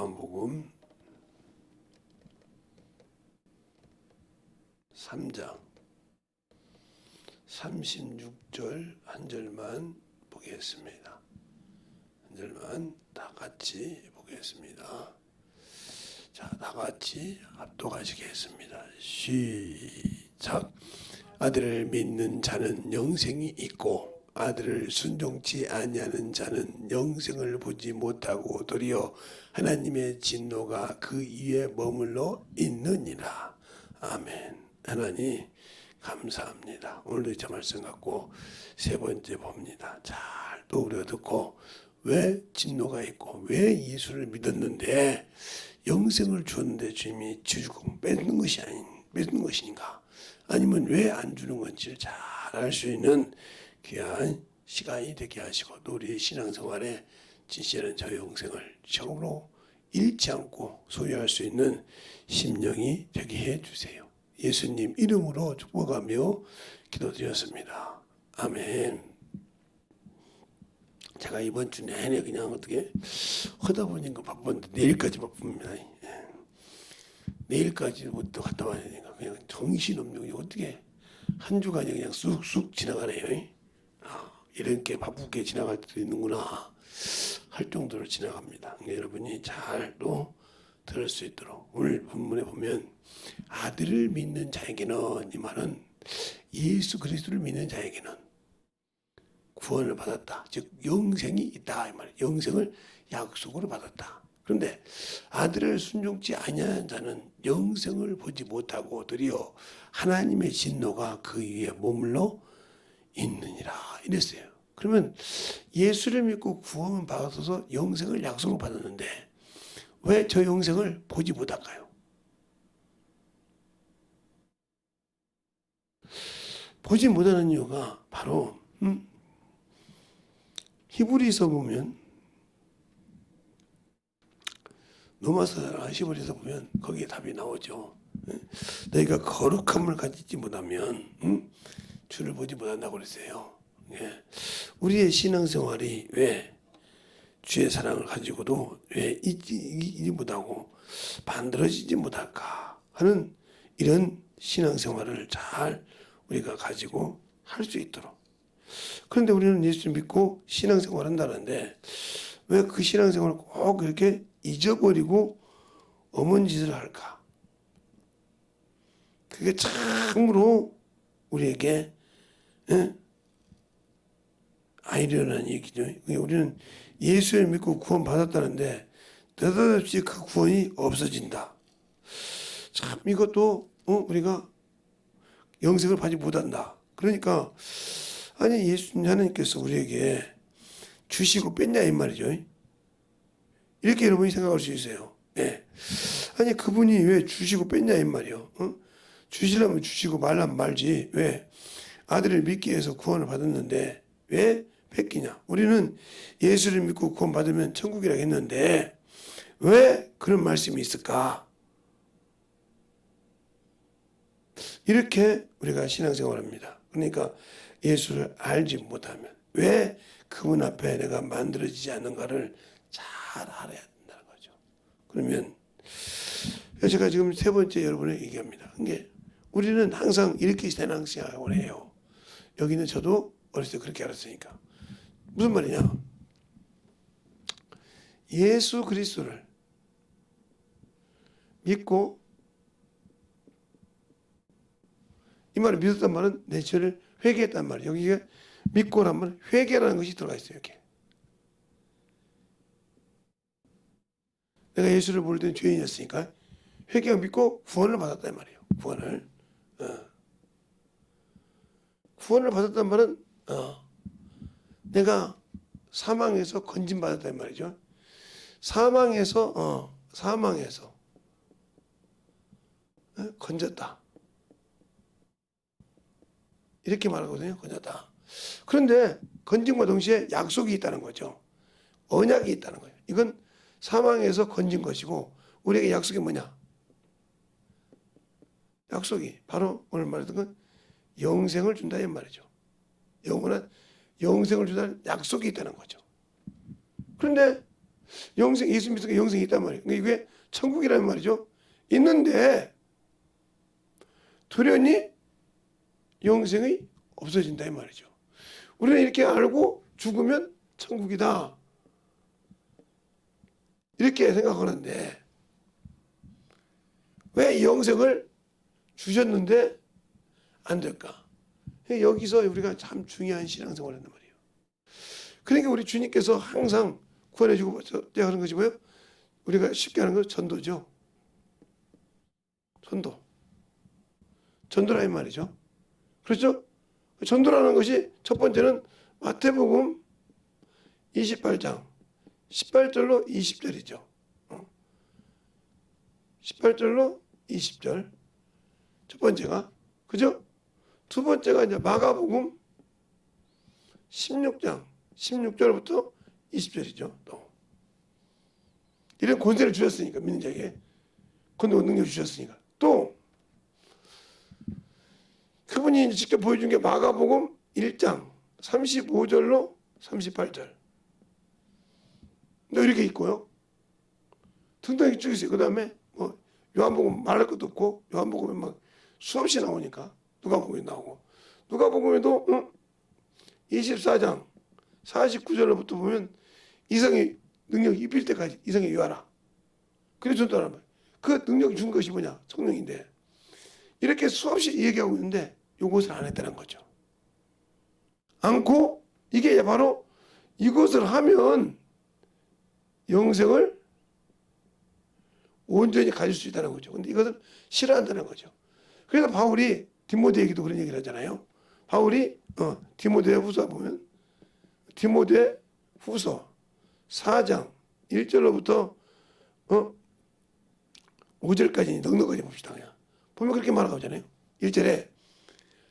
요한복음 3장 36절 한 절만 보겠습니다. 한 절만 다 같이 보겠습니다. 자, 다 같이 합독하시겠습니다. 시작. 아들을 믿는 자는 영생이 있고 아들을 순종치 아니하는 자는 영생을 보지 못하고 도리어 하나님의 진노가 그 위에 머물러 있느니라. 아멘. 하나님 감사합니다. 오늘도 제 말씀 갖고 세 번째 봅니다. 잘 또 우리가 듣고 왜 진노가 있고 왜 예수를 믿었는데 영생을 주었는데 주님이 주고 뺏는 것이 뺏는 것인가? 아니면 왜 안 주는 건지를 잘 알 수 있는 귀한 시간이 되게 하시고 또 우리 신앙생활에 진실한 저 영생을 정으로 잃지 않고 소유할 수 있는 심령이 되게 해주세요. 예수님 이름으로 축복하며 기도드렸습니다. 아멘. 제가 이번 주 내내 그냥 어떻게 하다 보니까 바쁜데 내일까지 바쁩니다. 내일까지부터 갔다 와야 되니까 그냥 정신없는 어떻게 한 주간이 그냥 쑥쑥 지나가네요. 이렇게 바쁘게 지나갈 때도 있는구나 할 정도로 지나갑니다. 여러분이 잘 또 들을 수 있도록 오늘 본문에 보면 아들을 믿는 자에게는 이 말은 예수 그리스도를 믿는 자에게는 구원을 받았다. 즉 영생이 있다 이 말이에요. 영생을 약속으로 받았다. 그런데 아들을 순종치 아니하는 자는 영생을 보지 못하고 도리어 하나님의 진노가 그 위에 머물러 있느니라 이랬어요. 그러면 예수를 믿고 구원을 받아서 영생을 약속을 받았는데 왜 저 영생을 보지 못할까요? 보지 못하는 이유가 바로 히브리서 보면 로마서 히브리서 보면 거기에 답이 나오죠. 너희가 거룩함을 가지지 못하면 주를 보지 못한다고 그랬어요. 우리의 신앙생활이 왜 주의 사랑을 가지고도 왜 잊지 못하고 만들어지지 못할까 하는 이런 신앙생활을 잘 우리가 가지고 할 수 있도록. 그런데 우리는 예수 믿고 신앙생활 한다는데 왜 그 신앙생활을 꼭 그렇게 잊어버리고 어머니 짓을 할까? 그게 참으로 우리에게 아이러니한 얘기죠. 우리는 예수를 믿고 구원 받았다는데 느닷없이 그 구원이 없어진다. 참 이것도 우리가 영생을 받지 못한다. 그러니까 아니 예수님 하나님께서 우리에게 주시고 뺐냐 이 말이죠. 이렇게 여러분이 생각할 수 있어요. 아니 그분이 왜 주시고 뺐냐 이 말이요. 주시려면 주시고 말라면 말지 왜 아들을 믿기 위해서 구원을 받았는데 왜 뺏기냐. 우리는 예수를 믿고 구원 받으면 천국이라고 했는데 왜 그런 말씀이 있을까? 이렇게 우리가 신앙생활합니다. 그러니까 예수를 알지 못하면 왜 그분 앞에 내가 만들어지지 않는가를 잘 알아야 된다는 거죠. 그러면 제가 지금 세 번째 여러분에게 얘기합니다. 이게 우리는 항상 이렇게 신앙생활을 해요. 여기는 저도 어렸을 때 그렇게 알았으니까. 무슨 말이냐? 예수 그리스도를 믿고 이 말을 믿었단 말은 내 죄를 회개했단 말이에요. 여기에 믿고란 말은 회개라는 것이 들어가 있어요. 이렇게. 내가 예수를 모를 때는 죄인이었으니까 회개하고 믿고 구원을 받았단 말이에요. 구원을 받았단 말은 내가 사망에서 건진받았단 말이죠. 사망에서 건졌다. 이렇게 말하거든요. 건졌다. 그런데 건짐과 동시에 약속이 있다는 거죠. 언약이 있다는 거예요. 이건 사망에서 건진 것이고 우리에게 약속이 뭐냐? 약속이 바로 오늘 말했던 건 영생을 준다 이 말이죠. 영원한 영생을 준다는 약속이 있다는 거죠. 그런데 영생, 예수 믿으니까 영생이 있단 말이에요. 그러니까 이게 천국이라는 말이죠. 있는데 돌연히 영생이 없어진다 이 말이죠. 우리는 이렇게 알고 죽으면 천국이다 이렇게 생각하는데 왜 영생을 주셨는데 안 될까? 여기서 우리가 참 중요한 신앙생활을 한단 말이에요. 그러니까 우리 주님께서 항상 구원해주고 하는 것이 뭐예요? 우리가 쉽게 하는 건 전도죠. 전도라는 말이죠. 그렇죠? 전도라는 것이 첫 번째는 마태복음 28장 18절로 20절이죠. 18절로 20절 첫 번째가 그죠? 두 번째가 이제 마가복음 16장 16절부터 20절이죠. 또 이런 권세를 주셨으니까 믿는 자에게 권능과 능력을 주셨으니까 또 그분이 직접 보여준 게 마가복음 1장 35절로 38절 또 이렇게 있고요. 등등하게 쭉 있어요. 그 다음에 뭐 요한복음 말할 것도 없고 요한복음에 막 수없이 나오니까 누가복음에 나오고 누가복음에도 24장 49절로부터 보면 이성의 능력이 입힐 때까지 이성의 유하라. 그래서 전도하란 말이에요. 그 능력이 준 것이 뭐냐? 성령인데 이렇게 수없이 얘기하고 있는데 이것을 안 했다는 거죠. 않고 이게 바로 이것을 하면 영생을 온전히 가질 수 있다는 거죠. 근데 이것을 싫어한다는 거죠. 그래서 바울이 디모데에게도 그런 얘기를 하잖아요. 바울이 디모데 후서 보면 디모데 후서 4장 1절로부터 5절까지 넉넉하게 봅시다. 그냥 보면 그렇게 말하고 있잖아요. 1절에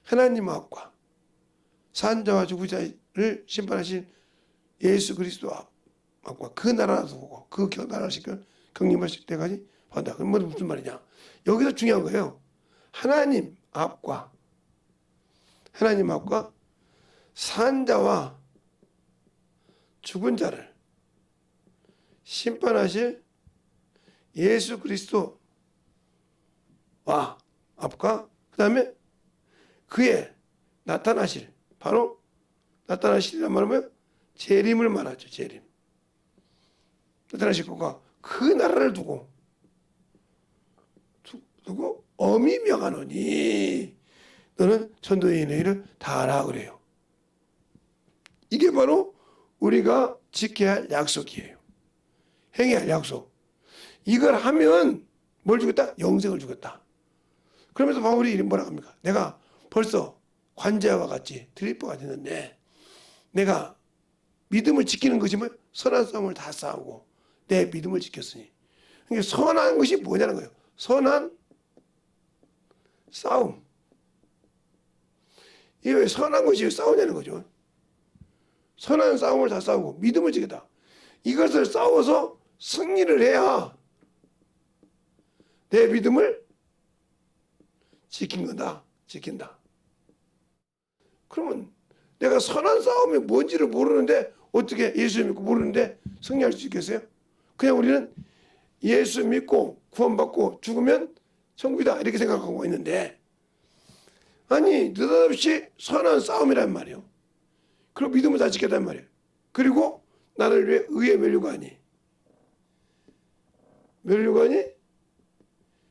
하나님 앞과 산자와 죽으자를 심판하신 예수 그리스도 앞과 그 나라도 보고 그 나라를 경림하실 때까지 본다. 그럼 무슨 말이냐? 여기서 중요한 거예요. 하나님 앞과 산자와 죽은 자를 심판하실 예수 그리스도와 앞과 그 다음에 그의 바로 나타나실이란 말은 재림을 말하죠. 재림. 나타나실 것과 그 나라를 두고 엄히 명하노니 너는 전도의 일을 다 하라 그래요. 이게 바로 우리가 지켜야 할 약속이에요. 행해야 할 약속. 이걸 하면 뭘 주겠다? 영생을 주겠다. 그러면서 바울이 뭐라고 합니까? 내가 벌써 관제와 같이 드리퍼가 됐는데 내가 믿음을 지키는 것이 뭐 선한 싸움을 다 싸우고 내 믿음을 지켰으니. 그러니까 선한 것이 뭐냐는 거예요. 선한 싸움. 이게 왜 선한 것이 싸우냐는 거죠. 선한 싸움을 다 싸우고 믿음을 지켰다. 이것을 싸워서 승리를 해야 내 믿음을 지킨다. 그러면 내가 선한 싸움이 뭔지를 모르는데 어떻게 예수 믿고 모르는데 승리할 수 있겠어요? 그냥 우리는 예수 믿고 구원받고 죽으면 천국이다 이렇게 생각하고 있는데 아니 느닷없이 선한 싸움이란 말이에요. 그리고 믿음을 다 지켰단 말이에요. 그리고 나를 위해 의의 면류관이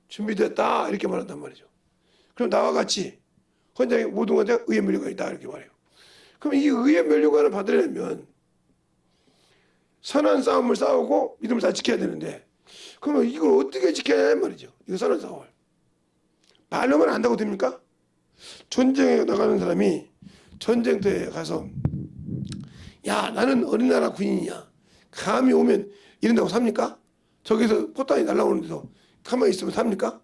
준비됐다 이렇게 말한단 말이죠. 그럼 나와 같이 헌장의 모든 것에 의의 면류관이다 이렇게 말해요. 그럼 이 의의 면류관을 받으려면 선한 싸움을 싸우고 믿음을 다 지켜야 되는데 그러면 이걸 어떻게 지켜야 하는 말이죠. 이거 선한 싸움을. 말로만 안다고 됩니까? 전쟁에 나가는 사람이 전쟁터에 가서 야 나는 어린 나라 군인이야. 감이 오면 이런다고 삽니까? 저기서 포탄이 날아오는데도 가만히 있으면 삽니까?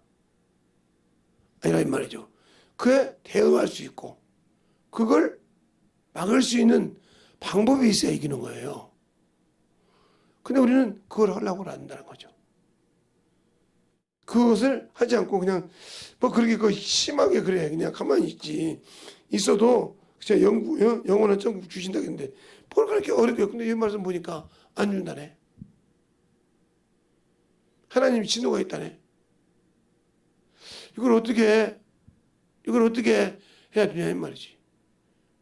아니라 이 말이죠. 그에 대응할 수 있고 그걸 막을 수 있는 방법이 있어야 이기는 거예요. 근데 우리는 그걸 하려고 안 한다는 거죠. 그것을 하지 않고 그냥 뭐 그렇게 심하게 그래 그냥 가만히 있어도 진짜 영원한 천국 주신다 했는데 뭘 그렇게 어렵게 근데 이 말씀 보니까 안 준다네. 하나님이 진노가 있다네. 이걸 어떻게 해야 되냐 이 말이지.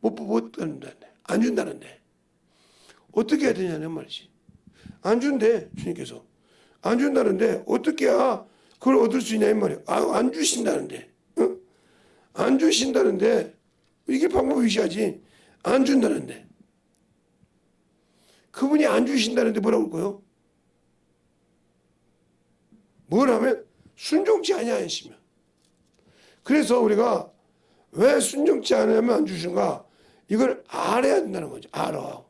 못 준다는데, 안 준다는데 어떻게 해야 되냐는 말이지. 안 준대. 주님께서 안 준다는데 어떻게 해야 그걸 얻을 수 있냐 이 말이야. 안 주신다는데, 안 주신다는데 이게 방법이 있어야지. 안 준다는데, 그분이 안 주신다는데 뭐라고 할 거요? 뭘 하면 순종치 아니하 하시면. 그래서 우리가 왜 순종치 않으면 안 주신가? 이걸 알아야 된다는 거죠. 알아.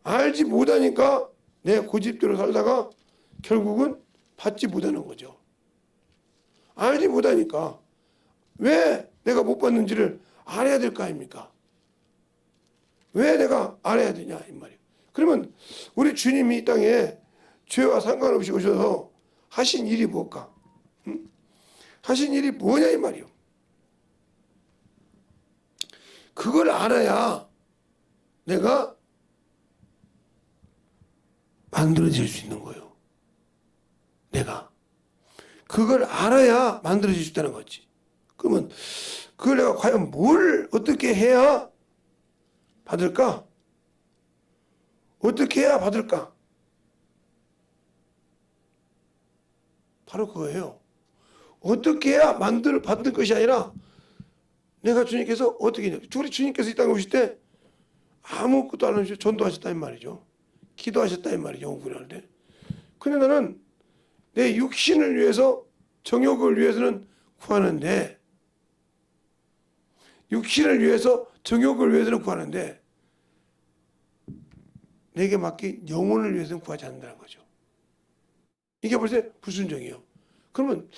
알지 못하니까 내 고집대로 살다가 결국은 받지 못하는 거죠. 알지 못하니까 왜 내가 못 받는지를 알아야 될 거 아닙니까? 왜 내가 알아야 되냐 이 말이에요. 그러면 우리 주님이 이 땅에 죄와 상관없이 오셔서 하신 일이 뭘까? 하신 일이 뭐냐 이 말이에요. 그걸 알아야 내가 만들어질 수 있는 거예요. 내가 그걸 알아야 만들어질 수 있다는 거지. 그러면 그걸 내가 과연 뭘 어떻게 해야 받을까? 어떻게 해야 받을까? 바로 그거예요. 어떻게 해야 받는 것이 아니라 내가 주님께서 어떻게 했냐. 우리 주님께서 이 땅에 오실 때 아무것도 안 하시고 전도하셨다 이 말이죠. 기도하셨다 이 말이죠. 오분할 때. 근데 나는 내 육신을 위해서, 정욕을 위해서는 구하는데, 육신을 위해서, 정욕을 위해서는 구하는데 내게 맡긴 영혼을 위해서는 구하지 않는다는 거죠. 이게 벌써 불순종이에요. 그러면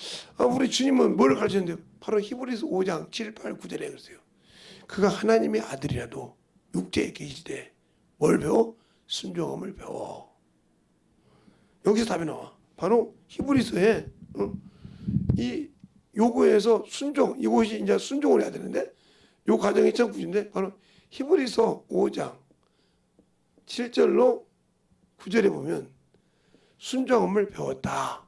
우리 주님은 뭘 가르쳤는데 바로 히브리서 5장 7, 8, 9절에 그랬어요. 그가 하나님의 아들이라도 육체에 계시되 뭘 배워? 순종함을 배워. 여기서 답이 나와. 바로 히브리서에 이 요구에서 순종, 이곳이 이제 순종을 해야 되는데 요 과정이 참 구조인데 바로 히브리서 5장 7절로 9절에 보면 순종함을 배웠다.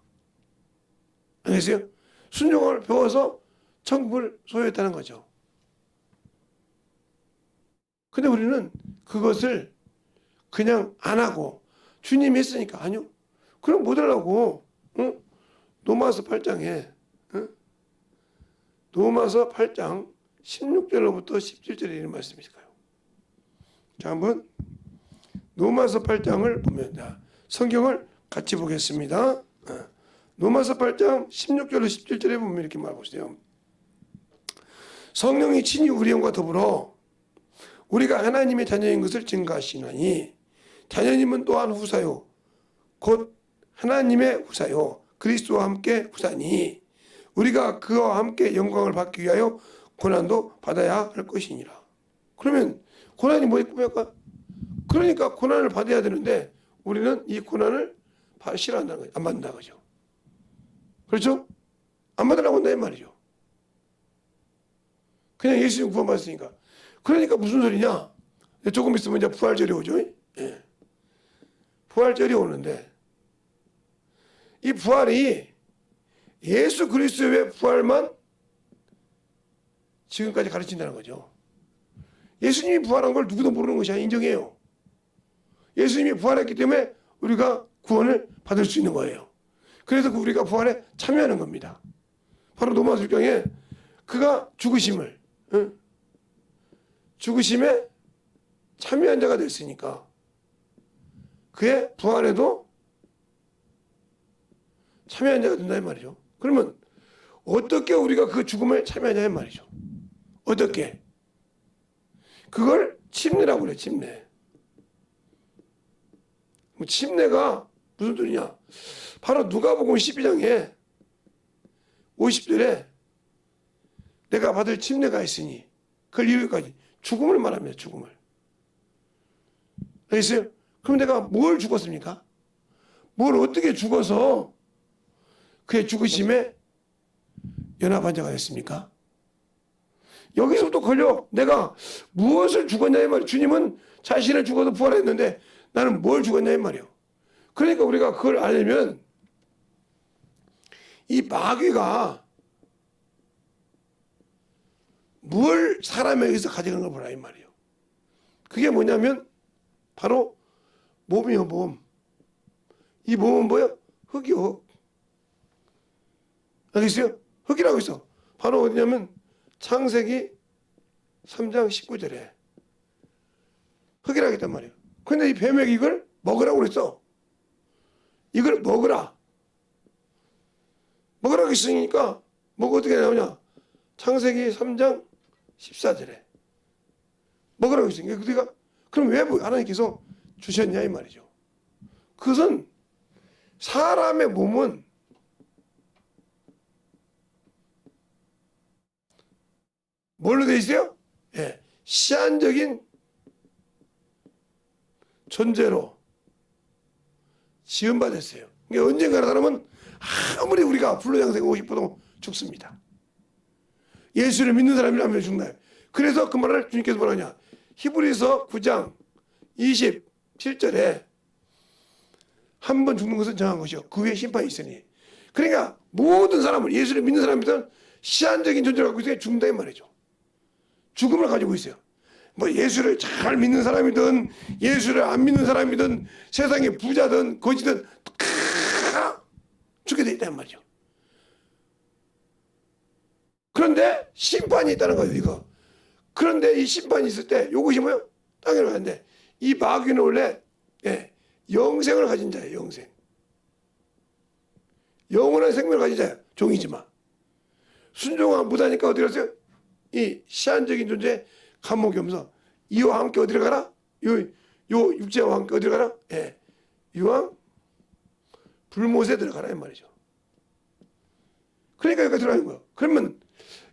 알겠어요? 순종함을 배워서 천국을 소유했다는 거죠. 근데 우리는 그것을 그냥 안 하고 주님이 했으니까 아니요. 그럼 못 하려고. 로마서 8장에 로마서 8장 16절로부터 17절에 이런 말씀이실까요? 자, 한번 로마서 8장을 보면 성경을 같이 보겠습니다. 로마서 8장 16절로 17절에 보면 이렇게 말해보세요. 성령이 친히 우리 영과 더불어 우리가 하나님의 자녀인 것을 증거하시나니 자녀님은 또한 후사요 곧 하나님의 후사요 그리스도와 함께 후사니 우리가 그와 함께 영광을 받기 위하여 고난도 받아야 할 것이니라. 그러면 고난이 뭐일까? 그러니까 고난을 받아야 되는데 우리는 이 고난을 싫어한다는 거죠. 안 받는다는 거죠. 그렇죠? 안 받으려고 한다 이 말이죠. 그냥 예수님 구원받았으니까. 그러니까 무슨 소리냐? 조금 있으면 이제 부활절이 오죠. 예. 부활절이 오는데 이 부활이 예수 그리스도의 부활만 지금까지 가르친다는 거죠. 예수님이 부활한 걸 누구도 모르는 것이 아니라 인정해요. 예수님이 부활했기 때문에 우리가 구원을 받을 수 있는 거예요. 그래서 우리가 부활에 참여하는 겁니다. 바로 로마서 6장에 그가 죽으심에 참여한 자가 됐으니까 그의 부활에도 참여한 자가 된다 이 말이죠. 그러면 어떻게 우리가 그 죽음에 참여하냐 이 말이죠. 어떻게? 그걸 침례라고 그래. 침례. 침례가 무슨 소리냐? 바로 누가복음 12장에 50절에 내가 받을 침례가 있으니 그걸 이루기까지 죽음을 말합니다. 죽음을. 알겠어요? 그럼 내가 뭘 죽었습니까? 뭘 어떻게 죽어서 그의 죽으심에 연합한 자가 됐습니까? 여기서부터 걸려. 내가 무엇을 죽었냐 이 말이에요. 주님은 자신을 죽어서 부활했는데 나는 뭘 죽었냐 이 말이에요. 그러니까 우리가 그걸 알려면 이 마귀가 뭘 사람에게서 가져간 걸 보라 이 말이에요. 그게 뭐냐면 바로 몸이요, 몸. 이 몸은 뭐예요? 흙이요, 흙. 알겠어요? 흙이라고 있어. 바로 어디냐면 창세기 3장 19절에 흙이라고 했단 말이에요. 근데 이 뱀에게 이걸 먹으라고 그랬어. 이걸 먹으라. 먹으라고 했으니까 뭐가 어떻게 나오냐? 창세기 3장 14절에 먹으라고 했으니까 그가 그럼 왜 하나님께서 주셨냐 이 말이죠. 그것은 사람의 몸은 뭘로 되어 있어요? 예, 시한적인 존재로 지음받았어요. 그러니까 언젠가 사람은 아무리 우리가 불로장생하고 싶어도 죽습니다. 예수를 믿는 사람이라면 죽나요? 그래서 그 말을 주님께서 뭐라냐? 히브리서 9장 27절에 한 번 죽는 것은 정한 것이요 그 후에 심판이 있으니. 그러니까 모든 사람을 예수를 믿는 사람들은 시한적인 존재를 갖고 있어야 죽는다 이 말이죠. 죽음을 가지고 있어요. 뭐 예수를 잘 믿는 사람이든 예수를 안 믿는 사람이든 세상의 부자든 거지든 죽게 돼 있단 말이죠. 그런데 심판이 있다는 거예요, 이거. 그런데 이 심판이 있을 때 이것이 뭐예요? 당연히 하는데 이 마귀는 원래 영생을 가진 자예요, 영생. 영원한 생명을 가진 자예요, 종이지만. 순종하면 못하니까 어디 갔어요? 이 시한적인 존재 감옥이 오면서 이와 함께 어디로 가라? 요 육체와 함께 어디로 가라? 유황 불못에 들어가라 이 말이죠. 그러니까 여기가 들어가는 거예요. 그러면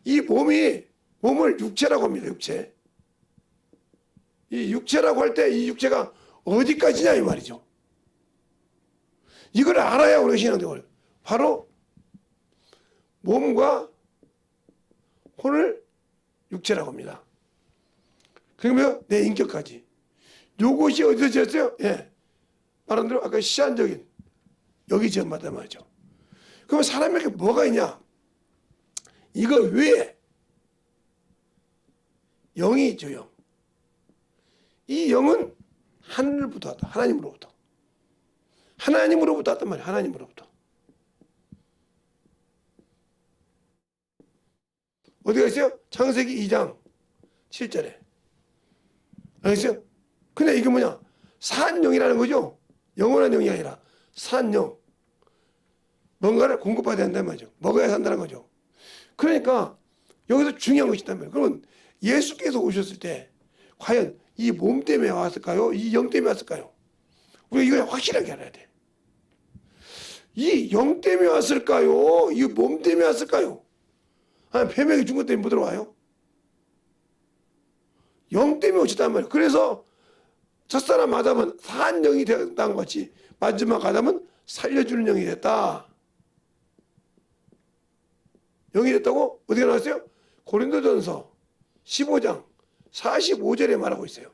이 몸을 육체라고 합니다. 육체. 이 육체라고 할 때 이 육체가 어디까지냐 이 말이죠. 이걸 알아야 우리가 신앙적으로 바로 몸과 혼을 육체라고 합니다. 그러면 내 인격까지. 요것이 어디서 지었어요? 말한 대로 아까 시한적인 여기 지었단 말이죠. 그러면 사람에게 뭐가 있냐? 이거 외에 영이 있죠, 영. 이 영은 하늘로부터 왔다. 하나님으로부터. 하나님으로부터 왔단 말이에요. 하나님으로부터. 어디가 있어요? 창세기 2장 7절에. 알겠어요? 근데 이게 뭐냐? 산영이라는 거죠. 영원한 영이 아니라 산영. 뭔가를 공급받아야 한다는 말이죠. 먹어야 산다는 거죠. 그러니까 여기서 중요한 것이 있다면 그러면 예수께서 오셨을 때 과연 이 몸 때문에 왔을까요? 이 영 때문에 왔을까요? 우리가 이걸 확실하게 알아야 돼. 이 영 때문에 왔을까요? 이 몸 때문에 왔을까요? 아니 뱀에게 준 것 때문에 못 들어와요? 영 때문에 오셨단 말이에요. 그래서 첫사람 아담은 산 영이 됐다는 것 같이 마지막 아담은 살려주는 영이 됐다. 영이 됐다고 어디가 나왔어요? 고린도전서 15장 45절에 말하고 있어요.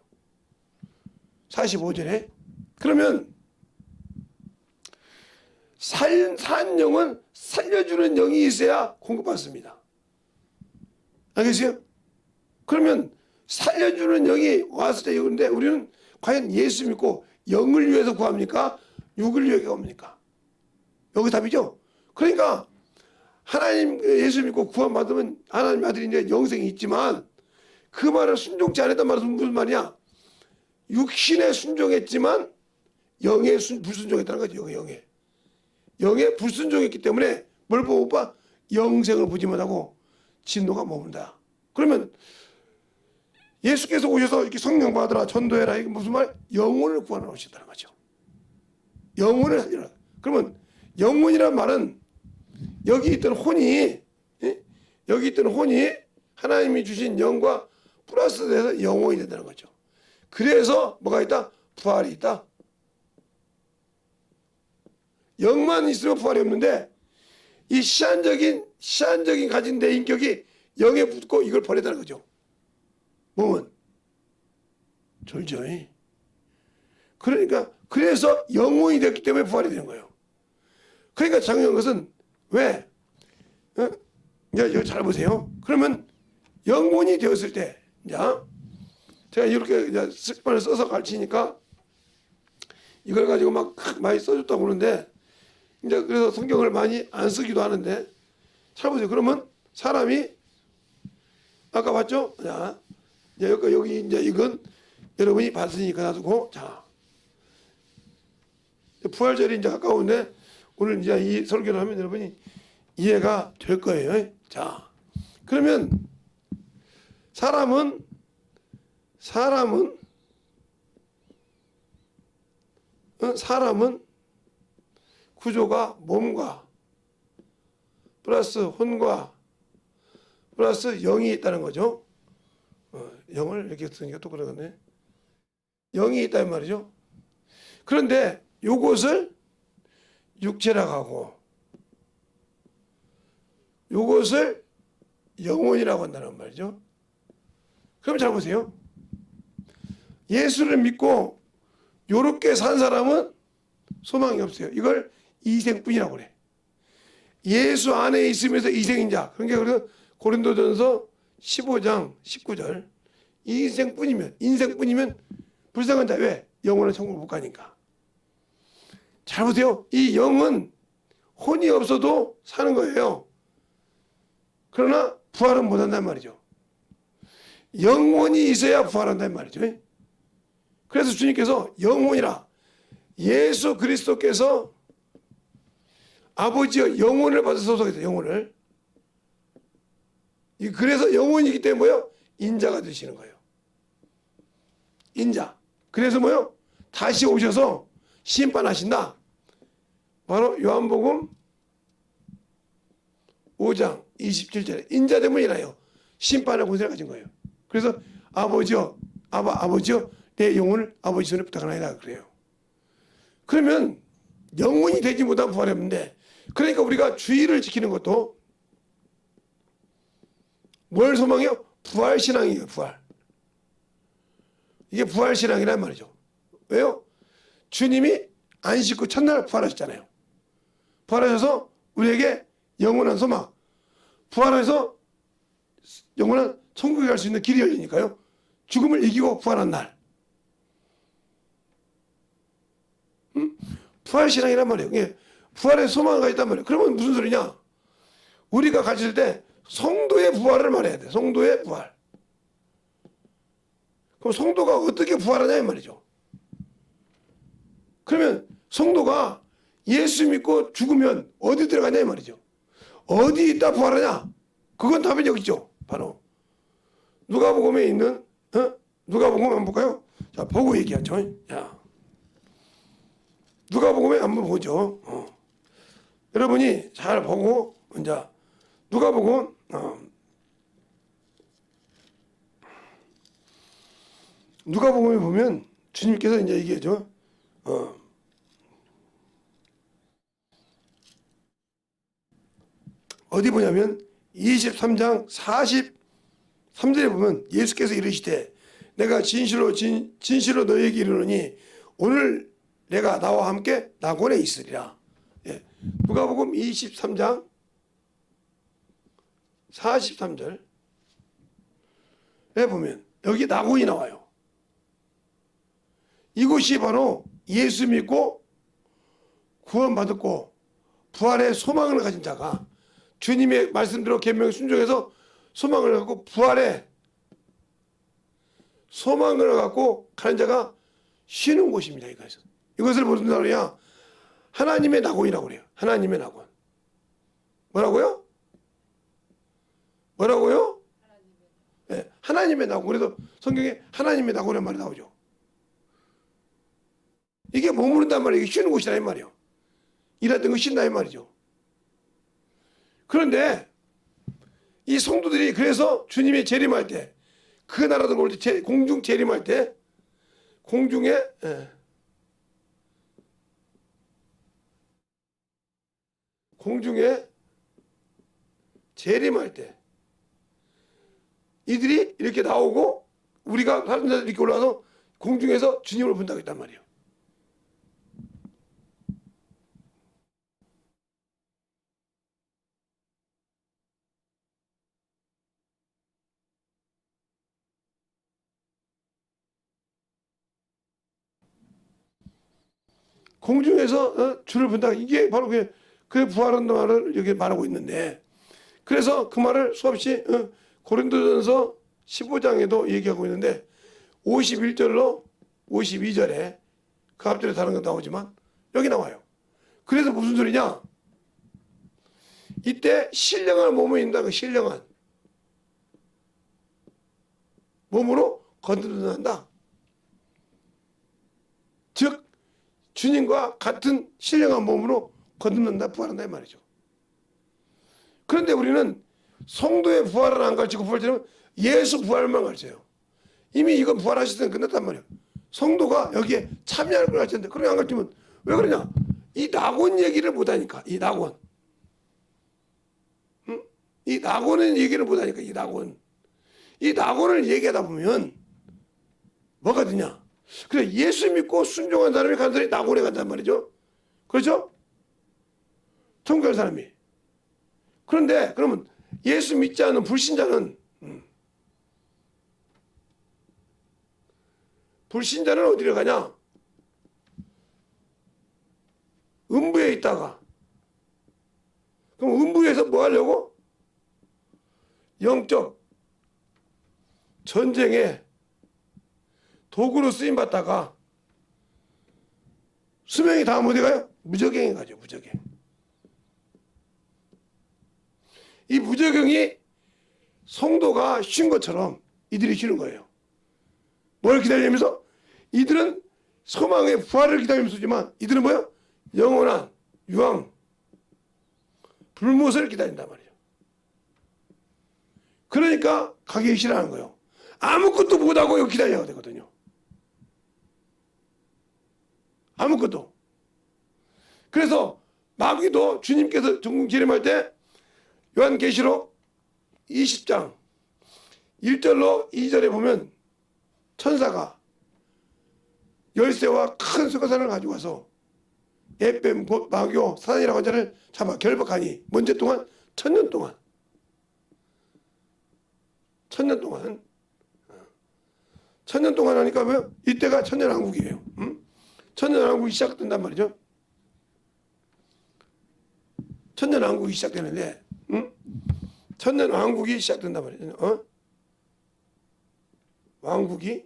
45절에. 그러면 산 영은 살려주는 영이 있어야 공급받습니다. 알겠어요? 그러면 살려주는 영이 왔을 때 그런데 우리는 과연 예수 믿고 영을 위해서 구합니까? 육을 위해 구합니까? 여기 답이죠. 그러니까 하나님 예수 믿고 구원받으면 하나님 아들이 이제 영생이 있지만 그 말을 순종치 않았단 말은 무슨 말이야? 육신에 순종했지만 영에 불순종했다는 거죠. 영에 불순종했기 때문에 뭘 보고 봐? 영생을 보지 못하고 진노가 머문다. 그러면 예수께서 오셔서 이렇게 성령 받으라 전도해라 이게 무슨 말? 영혼을 구하러 오셨다는 거죠. 영혼을 살리라. 그러면 영혼이란 말은 여기 있던 혼이 하나님이 주신 영과 플러스 돼서 영혼이 된다는 거죠. 그래서 뭐가 있다? 부활이 있다. 영만 있으면 부활이 없는데 이 시한적인 가진 내 인격이 영에 붙고 이걸 버린다는 거죠. 몸은 졸죠. 그러니까 그래서 영혼이 됐기 때문에 부활이 되는 거예요. 그러니까 중요한 것은 왜? 이거 잘 보세요. 그러면 영혼이 되었을 때, 자, 제가 이렇게 이제 습관을 써서 가르치니까 이걸 가지고 막 많이 써줬다고 그러는데, 이제 그래서 성경을 많이 안 쓰기도 하는데, 잘 보세요. 그러면 사람이 아까 봤죠? 자, 이제 여기 이제 이건 여러분이 봤으니까 놔두고, 자, 부활절이 이제 가까운데 오늘 이제 이 설교를 하면 여러분이 이해가 될 거예요. 자, 그러면 사람은 구조가 몸과 플러스 혼과 플러스 영이 있다는 거죠. 영을 이렇게 쓰니까 또 그러네. 영이 있다는 말이죠. 그런데 요것을 육체라고 하고 요것을 영혼이라고 한다는 말이죠. 그럼 잘 보세요. 예수를 믿고 요렇게 산 사람은 소망이 없어요. 이걸 이생뿐이라고 그래. 예수 안에 있으면서 이생인 자. 그러니까 그래서 고린도전서 15장 19절. 인생뿐이면 불쌍한 자. 왜? 영혼은 천국 못 가니까. 잘 보세요. 이 영은 혼이 없어도 사는 거예요. 그러나 부활은 못 한단 말이죠. 영혼이 있어야 부활한단 말이죠. 그래서 주님께서 영혼이라 예수 그리스도께서 아버지의 영혼을 받으소서 했어요. 영혼을. 그래서 영혼이기 때문에 뭐요? 인자가 되시는 거예요. 인자. 그래서 뭐요? 다시 오셔서 심판하신다. 바로 요한복음 5장 27절에 인자 되면 인하여 심판의 권세를 가진 거예요. 그래서 아버지여 내 영혼을 아버지 손에 부탁하나이다 그래요. 그러면 영혼이 되지 못한 부활이 없는데, 그러니까 우리가 주의를 지키는 것도 뭘 소망해요? 부활신앙이에요. 부활. 이게 부활신앙이란 말이죠. 왜요? 주님이 안식 후 첫날 부활하셨잖아요. 부활하셔서 우리에게 영원한 소망, 부활해서 영원한 천국에 갈 수 있는 길이 열리니까요. 죽음을 이기고 부활한 날. 부활신앙이란 말이에요. 예. 부활의 소망가 있단 말이에요. 그러면 무슨 소리냐? 우리가 가질 때 성도의 부활을 말해야 돼. 성도의 부활. 그럼 성도가 어떻게 부활하냐 이 말이죠. 그러면 성도가 예수 믿고 죽으면 어디 들어가냐 이 말이죠. 어디 있다 부활하냐? 그건 답이 여기 있죠. 바로 누가복음에 있는 누가복음 한번 볼까요? 자, 보고 얘기하죠. 자, 누가복음에 한번 보죠. 여러분이 잘 보고 이제 누가복음 누가복음에 보면 주님께서 이제 얘기하죠. 어디 보냐면 23장 43절에 보면 예수께서 이르시되 내가 진실로 너희에게 이르노니 오늘 내가 나와 함께 낙원에 있으리라. 예. 누가복음 23장 43절에 보면 여기 낙원이 나와요. 이곳이 바로 예수 믿고 구원받았고 부활의 소망을 가진 자가 주님의 말씀대로 계명에 순종해서 소망을 갖고 부활의 소망을 갖고 가는 자가 쉬는 곳입니다. 이것을 무슨 말이야? 하나님의 낙원이라고 그래요. 하나님의 낙원. 뭐라고요? 네, 하나님의 낙원. 그래서 성경에 하나님의 낙원이라는 말이 나오죠. 이게 머무른단 말이에요. 이게 쉬는 곳이라 이 말이에요. 일하던 거 쉰다 이 말이죠. 그런데 이 성도들이 그래서 주님이 재림할 때, 그 나라도 올 때, 공중 재림할 때, 공중에 재림할 때 이들이 이렇게 나오고 우리가 사는 자들이 이렇게 올라와서 공중에서 주님을 본다고 했단 말이에요. 공중에서 주를 본다. 이게 바로 그 부활한 말을 여기 말하고 있는데, 그래서 그 말을 수없이 고린도전서 15장에도 얘기하고 있는데 51절로 52절에 그 앞절에 다른 건 나오지만 여기 나와요. 그래서 무슨 소리냐? 이때 신령한 몸이 있다. 그 신령한 몸으로 거듭난다. 즉 주님과 같은 신령한 몸으로 거듭난다, 부활한다 이 말이죠. 그런데 우리는 성도의 부활을 안 가르치고 부활처럼 예수 부활만 가르쳐요. 이미 이건 부활하실 때는 끝났단 말이에요. 성도가 여기에 참여할 걸 가르쳤는데 그렇게 안 가르치면 왜 그러냐? 이 낙원 얘기를 못하니까. 이 낙원. 응? 이 낙원은 얘기를 못하니까. 이 낙원. 이 낙원을 얘기하다 보면 뭐가 되냐? 그래, 예수 믿고 순종한 사람이 간 사람이 낙원에 간단 말이죠. 그렇죠? 천국 갈 사람이. 그런데 그러면 예수 믿지 않는 불신자는 불신자는 어디로 가냐? 음부에 있다가. 그럼 음부에서 뭐 하려고? 영적 전쟁에 도구로 쓰임 받다가 수명이 다음 어디 가요? 무저갱에 가죠. 무저갱. 이 무저갱이 성도가 쉰 것처럼 이들이 쉬는 거예요. 뭘 기다리면서? 이들은 소망의 부활을 기다리면서 쏘지만 이들은 뭐야? 영원한 유황 불못을 기다린단 말이에요. 그러니까 가기 싫어하는 거예요. 아무것도 못하고 여기 기다려야 되거든요. 아무것도. 그래서 마귀도 주님께서 전국 재림할 때 요한계시록 20장 1절로 2절에 보면 천사가 열쇠와 큰 쇠가산을 가지고 와서 에뱀 마귀오 사단이라고 한 자를 잡아 결박하니 먼저 동안 1000년 동안 1000년 동안 1000년 동안 하니까 뭐요? 이때가 천년왕국이에요. 천년왕국이 시작된단 말이죠. 천년왕국이 시작되는데 천년왕국이 시작된단 말이죠. 왕국이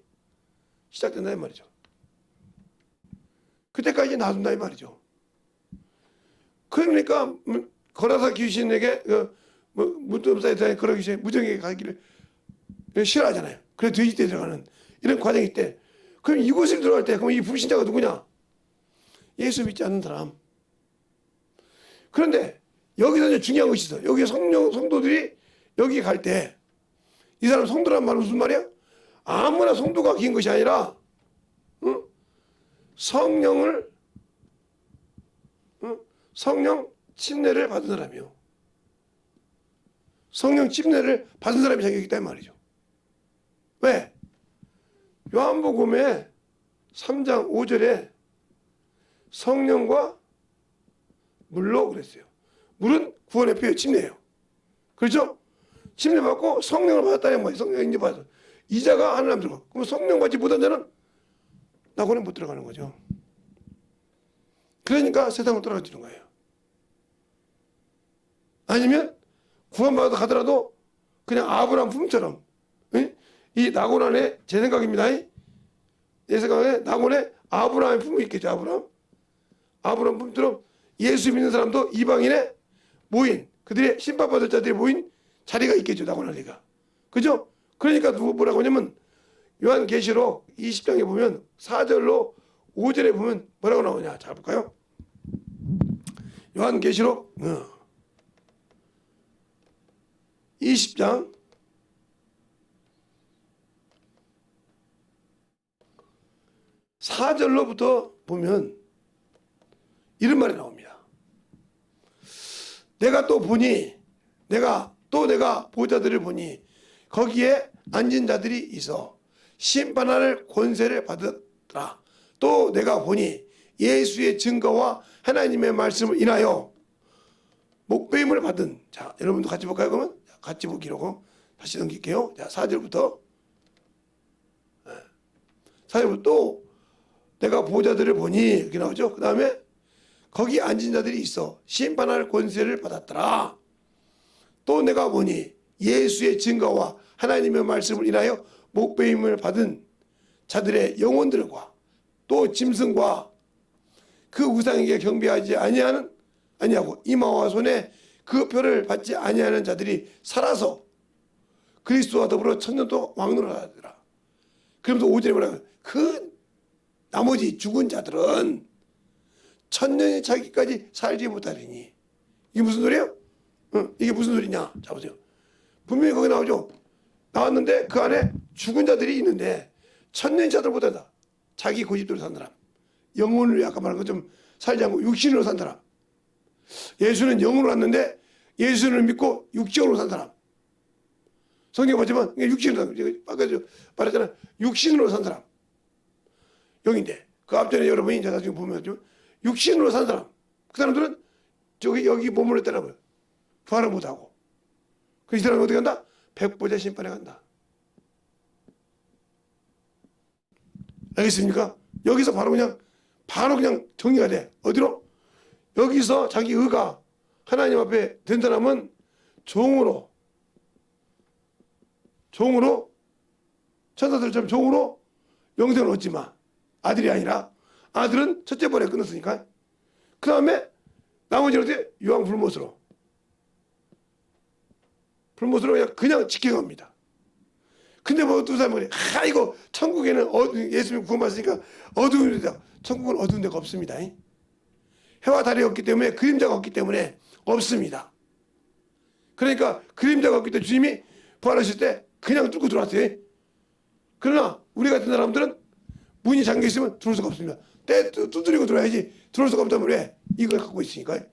시작된다 이 말이죠. 그때까지 놔둔다 이 말이죠. 그러니까 거라사 귀신에게 무덤사에 그러기 전에 무정에게 가기를 싫어하잖아요. 그래서 돼지떼 들어가는 이런 과정이 있대. 그럼 이곳을 들어갈 때 그럼 이 불신자가 누구냐? 예수 믿지 않는 사람. 그런데 여기서 이제 중요한 것이 있어. 여기 성도들이 여기 갈 때 이 사람 성도란 말은 무슨 말이야? 아무나 성도가 긴 것이 아니라 성령 침례를 받은 사람이요. 성령 침례를 받은 사람이 자격이 있다 이 말이죠. 왜? 요한복음의 3장 5절에 성령과 물로 그랬어요. 물은 구원의 표의 침례예요. 그렇죠? 침례 받고 성령을 받았다는 거예요. 성령 인지 받아서 이자가 하나님 들어가. 그럼 성령 받지 못한 자는 낙원에 못 들어가는 거죠. 그러니까 세상으로 떨어지는 거예요. 아니면 구원받아 가더라도 그냥 아브라함 품처럼 이 낙원 안에 제 생각입니다. 내 생각에 낙원에 아브라함의 품이 있겠죠. 아브라함 품처럼 예수 믿는 사람도 이방인의 모인 그들의 심판받을 자들의 모인 자리가 있겠죠. 낙원 안에가. 그죠? 그러니까 뭐라고 하냐면 요한계시록 20장에 보면 4절로 5절에 보면 뭐라고 나오냐. 잘 볼까요? 요한계시록 20장 4절로부터 보면 이런 말이 나옵니다. 내가 또 보니 내가 보좌들을 보니 거기에 앉은 자들이 있어 심판할 권세를 받았더라. 또 내가 보니 예수의 증거와 하나님의 말씀을 인하여 목배임을 받은 자 여러분도 같이 볼까요? 그러면 같이 보기로 다시 넘길게요. 자 4절부터 또 내가 보호자들을 보니 이렇게 나오죠. 그 다음에 거기 앉은 자들이 있어 심판할 권세를 받았더라. 또 내가 보니 예수의 증거와 하나님의 말씀을 인하여 목배임을 받은 자들의 영혼들과 또 짐승과 그 우상에게 경배하지 아니하고 이마와 손에 그 표를 받지 아니하는 자들이 살아서 그리스도와 더불어 천년도 왕노릇하더라. 그러면서 5절에 뭐라고? 그 나머지 죽은 자들은 천년이 차기까지 살지 못하리니. 이게 무슨 소리예요? 이게 무슨 소리냐? 자 보세요. 분명히 거기 나오죠. 나왔는데 그 안에 죽은 자들이 있는데 천년이 자들보다 자기 고집대로 산 사람, 영혼을 아까 말한 것처럼 살지 않고 육신으로 산 사람. 예수는 영으로 왔는데 예수를 믿고 육적으로 산 사람. 성경 보지만 육신으로 산 사람. 아까 말했잖아. 육신으로 산 사람. 여기인데 그 앞전에 여러분이 이제 나중에 보면 육신으로 산 사람. 그 사람들은 여기 몸으로 있더라고요. 부활을 못하고. 그 이 사람이 어디 간다? 백보자 심판에 간다. 알겠습니까? 여기서 바로 그냥 정리가 돼. 어디로? 여기서 자기 의가 하나님 앞에 된 사람은 종으로 천사들처럼 종으로 영생을 얻지만 아들이 아니라 아들은 첫째 번에 끊었으니까 그 다음에 나머지는 어떻게? 유황 불못으로 그냥 지켜갑니다. 근데 뭐 두 사람이 이거 천국에는 예수님 구원받았으니까 어두운 데다. 천국은 어두운 데가 없습니다. 해와 달이 없기 때문에 그림자가 없기 때문에 없습니다. 그러니까 그림자가 없기 때문에 주님이 부활하실 때 그냥 뚫고 들어왔어요. 그러나 우리 같은 사람들은 문이 잠겨 있으면 들어올 수가 없습니다. 때 두드리고 들어와야지 들어올 수가 없단 말이에요. 이걸 갖고 있으니까.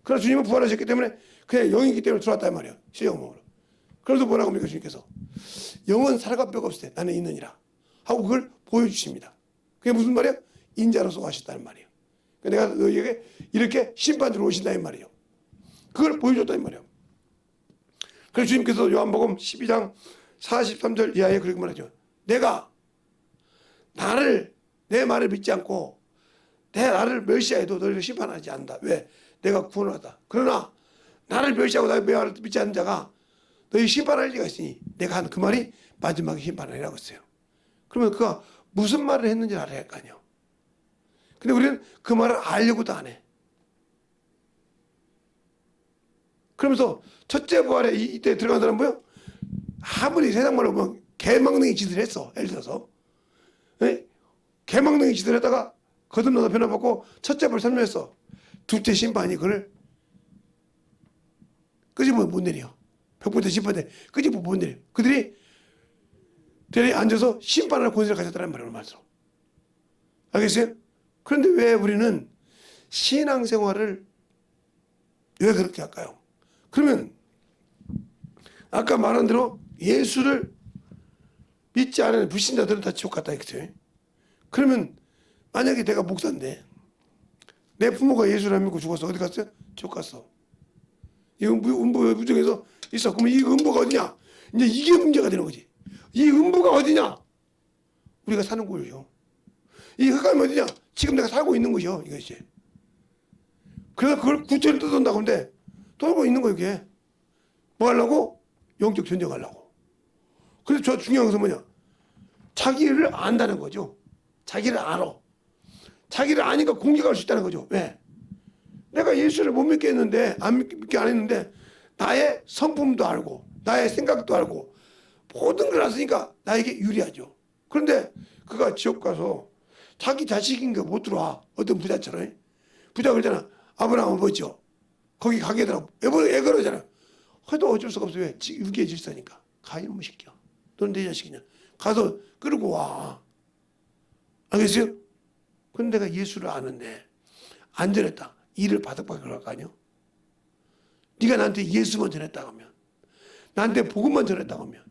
그러나 주님은 부활하셨기 때문에 그냥 영이기 때문에 들어왔단 말이에요. 신영목으로. 그래서 뭐라고 합니까? 주님께서 영은 살과 뼈가 없을 때 나는 있느니라 하고 그걸 보여주십니다. 그게 무슨 말이야? 인자로서 하셨다는 말이에요. 내가 너희에게 이렇게 심판으로 오신다는 말이에요. 그걸 보여줬다는 말이에요. 그래서 주님께서 요한복음 12장 43절 이하에 그렇게 말하죠. 내가 내 말을 믿지 않고 나를 멸시해도 너희를 심판하지 않는다. 왜? 내가 구원을 하다. 그러나 나를 멸시하고 나의 말을 믿지 않는 자가 너희 심판할 리가 있으니 내가 한 그 말이 마지막에 심판하리라고 했어요. 그러면 그가 무슨 말을 했는지 알아야 할 거 아니에요. 근데 우리는 그 말을 알려고도 안 해. 그러면서 첫째 부활에 이때 들어간 사람 뭐요? 아무리 세상 말로 보면 개망능이 짓을 했어. 예를 들어서 개망능이 짓을 했다가 거듭나서 변화받고 첫째 부활 설명했어. 둘째 심판이 그걸 끄집어 못 내려. 백보자 심판대 끄집어 못 내려. 그들이 대리에 앉아서 심판할 권세를 가졌다는 말이에요. 말로. 알겠어요? 그런데 왜 우리는 신앙생활을 왜 그렇게 할까요? 그러면 아까 말한 대로 예수를 믿지 않은 불신자들은 다 지옥 갔다 했겠죠. 그러면 만약에 내가 목사인데 내 부모가 예수를 안 믿고 죽었어. 어디 갔어요? 지옥 갔어. 이 음부 부정에서 있어. 그러면 이 음부가 어디냐? 이제 이게 문제가 되는 거지. 이 음부가 어디냐? 우리가 사는 곳이요. 이 흑암이 어디냐? 지금 내가 살고 있는 곳이요. 이것이. 그래서 그걸 구체를 뜯어온다고 하는데 떨고 있는 거예요. 이게. 뭐 하려고? 영적 전쟁하려고. 그래서 저 중요한 것은 뭐냐? 자기를 안다는 거죠. 자기를 알아. 자기를 아니까 공격할 수 있다는 거죠. 왜? 내가 예수를 못 믿겠는데 믿게 안 했는데 나의 성품도 알고 나의 생각도 알고 모든 걸 알았으니까 나에게 유리하죠. 그런데 그가 지옥 가서 자기 자식인가 못 들어와. 어떤 부자처럼. 부자 그러잖아. 아브라함 아버지요. 거기 가게 되라고. 애 그러잖아. 해도 어쩔 수가 없어. 왜? 유기의 질서니까. 가 이놈의 새끼야. 너는 내 자식이냐. 가서 끌고 와. 알겠어요? 근데 내가 예수를 아는데 안 전했다. 일을 바득바득 그럴 거 아니야? 네가 나한테 예수만 전했다고 하면 나한테 복음만 전했다고 하면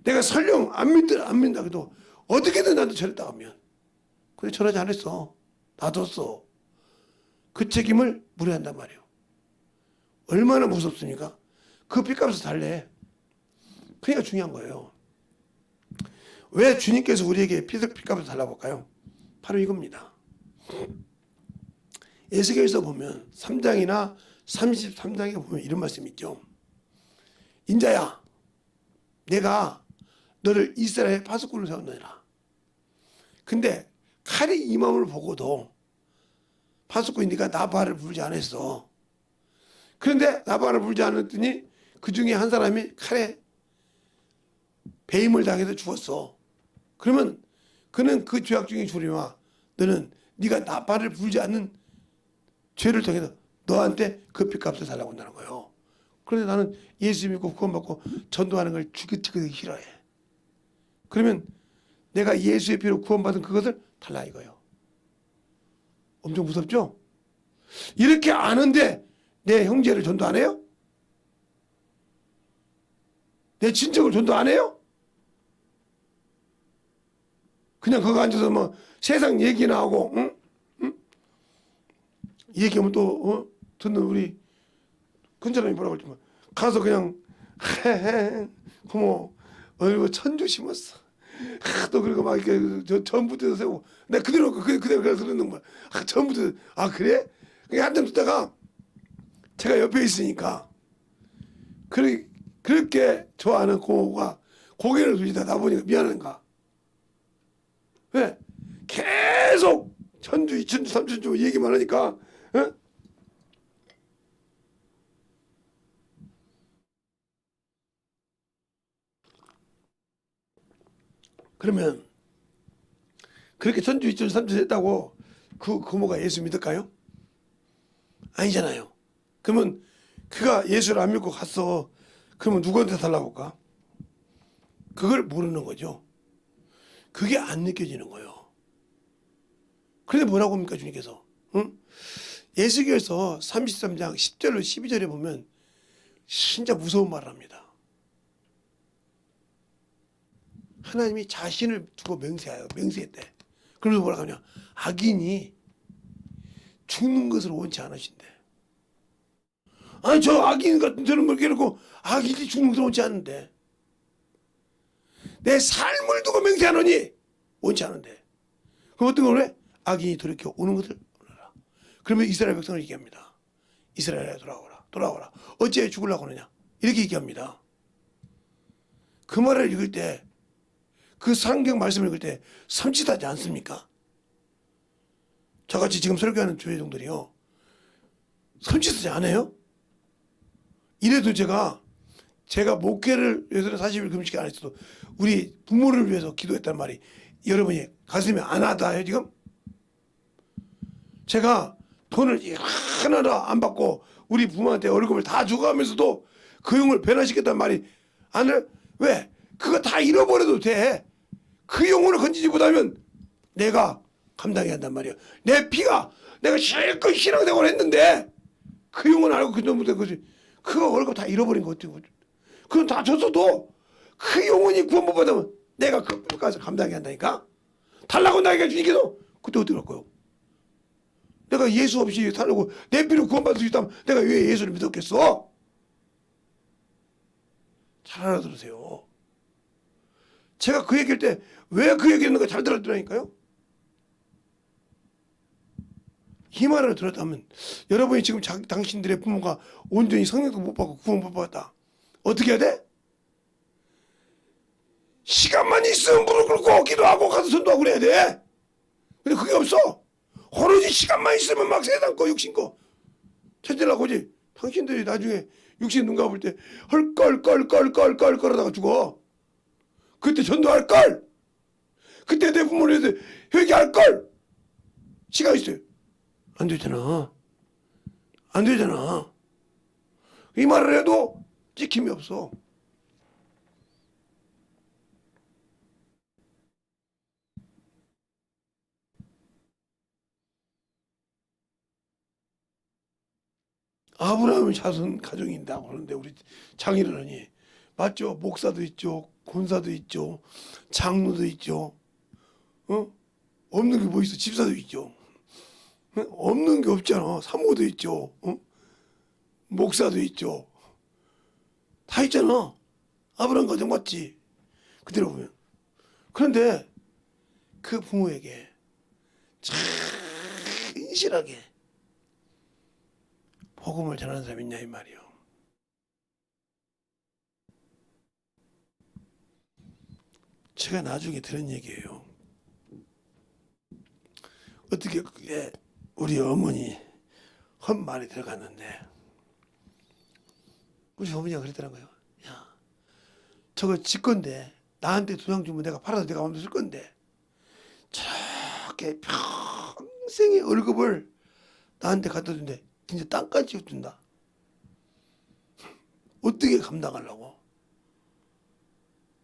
내가 설령 안 믿는다 해도 어떻게든 나한테 전했다고 하면 근데 전하지 않았어. 놔뒀어. 그 책임을 물어야 한단 말이에요. 얼마나 무섭습니까? 그 핏값을 달래. 그러니까 중요한 거예요. 왜 주님께서 우리에게 핏값을 달라고 할까요? 바로 이겁니다. 에스겔서 보면 3장이나 33장에 보면 이런 말씀이 있죠. 인자야, 내가 너를 이스라엘 파수꾼을 세웠느니라. 근데 칼이 임함을 보고도 파수꾼이 네가 나발을 불지 않았어. 그런데 나발을 불지 않았더니 그 중에 한 사람이 칼에 배임을 당해서 죽었어. 그러면 그는 그 죄악 중에 주리와 너는 네가 나발을 불지 않는 죄를 통해서 너한테 그 핏값을 달라고 한다는 거예요. 그런데 나는 예수 믿고 구원받고 전도하는 걸 지긋지긋 싫어해. 그러면 내가 예수의 피로 구원받은 그것을 달라 이거예요. 엄청 무섭죠? 이렇게 아는데 내 형제를 전도 안 해요? 내 친척을 전도 안 해요? 그냥 거기 앉아서 뭐 세상 얘기나 하고, 응? 응? 얘기하면 또 듣는 우리 큰 사람이 뭐라고 할지 가서 그냥 헤헤 고모 얼굴 천주 심었어. 또 그리고 막 이렇게 저 전부터 세우고 내가 그대로 그러는 거야. 전부터 그래? 그냥 한참 듣다가 제가 옆에 있으니까 그렇게 좋아하는 고모가 고개를 돌리다 나 보니까 미안한가. 왜? 계속 천주, 이천주, 삼천주 얘기만 하니까, 어? 그러면 그렇게 천주, 이천주, 삼천주 했다고 그 고모가 예수 믿을까요? 아니잖아요. 그러면 그가 예수를 안 믿고 갔어. 그러면 누구한테 달라고 할까? 그걸 모르는 거죠. 그게 안 느껴지는 거예요. 그런데 뭐라고 합니까 주님께서? 응? 예수께서 33장 10절로 12절에 보면 진짜 무서운 말을 합니다. 하나님이 자신을 두고 맹세해요. 맹세했대. 그러면서 뭐라고 하냐? 악인이 죽는 것을 원치 않으신대. 아니 저 악인 같은 저런 걸 깨놓고 악인이 죽는 것을 원치 않는데 내 삶을 두고 맹세하노니 원치 않은데 그럼 어떤 걸 해? 악인이 돌이켜 오는 것을 원하라. 그러면 이스라엘 백성을 얘기합니다. 이스라엘에 돌아오라. 돌아오라. 어찌해 죽으려고 하느냐. 이렇게 얘기합니다. 그 말을 읽을 때 그 성경 말씀을 읽을 때 섬찟하지 않습니까? 저같이 지금 설교하는 교회종들이요. 섬찟하지 않아요? 이래도 제가 목회를 위해서는 40일 금식 안 했어도 우리 부모를 위해서 기도했단 말이 여러분이 가슴에 안 와닿아요 지금? 제가 돈을 하나도 안 받고 우리 부모한테 월급을 다 주고하면서도 그 용을 변화시켰단 말이 안 해? 왜? 그거 다 잃어버려도 돼. 그 영혼을 건지지 못하면 내가 감당해야 한단 말이야. 내 피가 내가 실컷 신앙생활을 했는데 그 영혼 알고 그 놈부터 그지. 그거 월급 다 잃어버린 거 어때요? 그럼 다 줬어도 그 영혼이 구원 못 받으면 내가 그까지 감당해야 한다니까. 달라고 나에게 주니께서 그때 어떻게 할 거요? 내가 예수 없이 살려고 내 피로 구원받을 수 있다면 내가 왜 예수를 믿었겠어? 잘 알아들으세요. 제가 그 얘기할 때 왜 그 얘기했는가 잘 들었더라니까요. 이 말을 들었다면 여러분이 지금 당신들의 부모가 온전히 성령도 못 받고 구원 못 받았다. 어떻게 해야 돼? 시간만 있으면 무릎 꿇고 기도하고 가서 전도하고 그래야 돼. 근데 그게 없어. 오로지 시간만 있으면 막 세상 거 육신 거 찾으려고 오지. 당신들이 나중에 육신 눈 감을 때 헐껄껄껄껄껄 하다가 죽어. 그때 전도할 걸. 그때 내 부모를 위해서 회개할 걸. 시간 있어요. 안 되잖아. 안 되잖아. 이 말을 해도 찍힘이 없어. 아브라함의 자손 가정인다고 그러는데 우리 장인어른이 맞죠? 목사도 있죠. 권사도 있죠. 장로도 있죠. 없는 게 뭐 있어? 집사도 있죠. 없는 게 없잖아. 사모도 있죠. 목사도 있죠. 다 있잖아. 아브라함 가정 맞지? 그대로 보면. 그런데 그 부모에게 진실하게 복음을 전하는 사람이 있냐 이 말이요. 제가 나중에 들은 얘기예요. 어떻게 그게 우리 어머니 헛말이 들어갔는데 우리 어머니가 그랬더라고요. 야, 저거 지 건데 나한테 두 장 주면 내가 팔아서 내가 마음대로 쓸 건데 저렇게 평생의 월급을 나한테 갖다 준대. 진짜 땅까지 준다. 어떻게 감당하려고?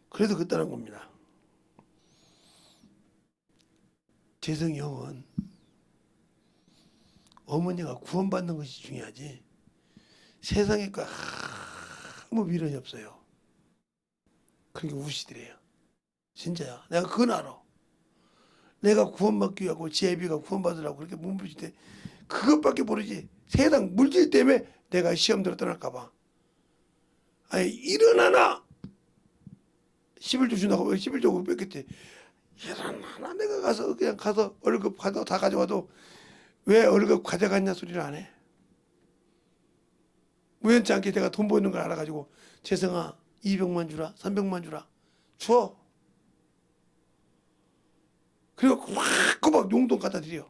그래도 그랬다는 겁니다. 재성이 형은 어머니가 구원받는 것이 중요하지 세상에 거 아무 미련이 없어요. 그렇게 우시더래요. 진짜야. 내가 그건 알아. 내가 구원받기 위하고 제비가 구원받으라고 그렇게 몸부실 때 그것밖에 모르지. 세상 물질 때문에 내가 시험 들어 떠날까 봐. 아니 일어나나 11조 준다고 11조 뺏겼지. 일어나나 내가 가서 그냥 가서 월급 다 가져와도 왜 월급 가져갔냐 소리를 안 해. 우연치 않게 내가 돈 버는 걸 알아가지고 재성아 200만 주라 300만 주라 줘. 그리고 꼬박 용돈 갖다 드려.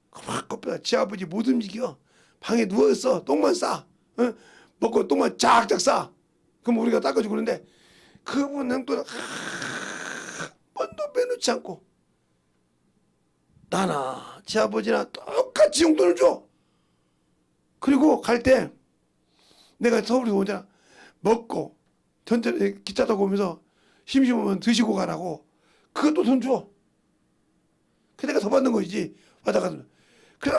꼬박 지 아버지 못 움직여. 방에 누워있어. 똥만 싸. 어? 먹고 똥만 쫙쫙 싸. 그럼 우리가 닦아주고 그러는데 그분 용돈은 한 번도 빼놓지 않고 나나 지 아버지나 똑같이 용돈을 줘. 그리고 갈 때 내가 서울에 오잖아. 먹고 전철에 기차 타고 오면서 심심하면 드시고 가라고 그것도 돈 줘. 그 내가 더 받는 거지. 받아가서 그래서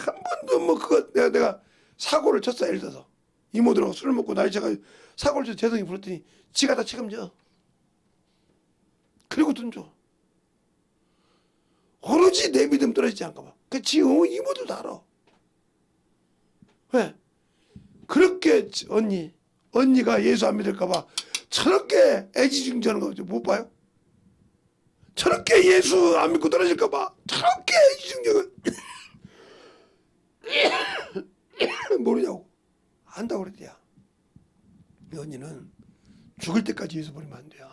한 번도 뭐 그거 내가 사고를 쳤어. 예를 들어서 이모들하고 술 먹고 날짜가 사고를 쳐서 재성이 불렀더니 지가 다 책임져. 그리고 돈 줘. 오로지 내 믿음 떨어지지 않을까 봐. 그 지 이모들도 알아. 왜? 그렇게 언니가 예수 안 믿을까 봐 저렇게 애지중지하는 거 못 봐요? 저렇게 예수 안 믿고 떨어질까 봐 저렇게 애지중지하는 모르냐고. 안다고 그랬대야. 이 언니는 죽을 때까지 예수 버리면 안 돼요.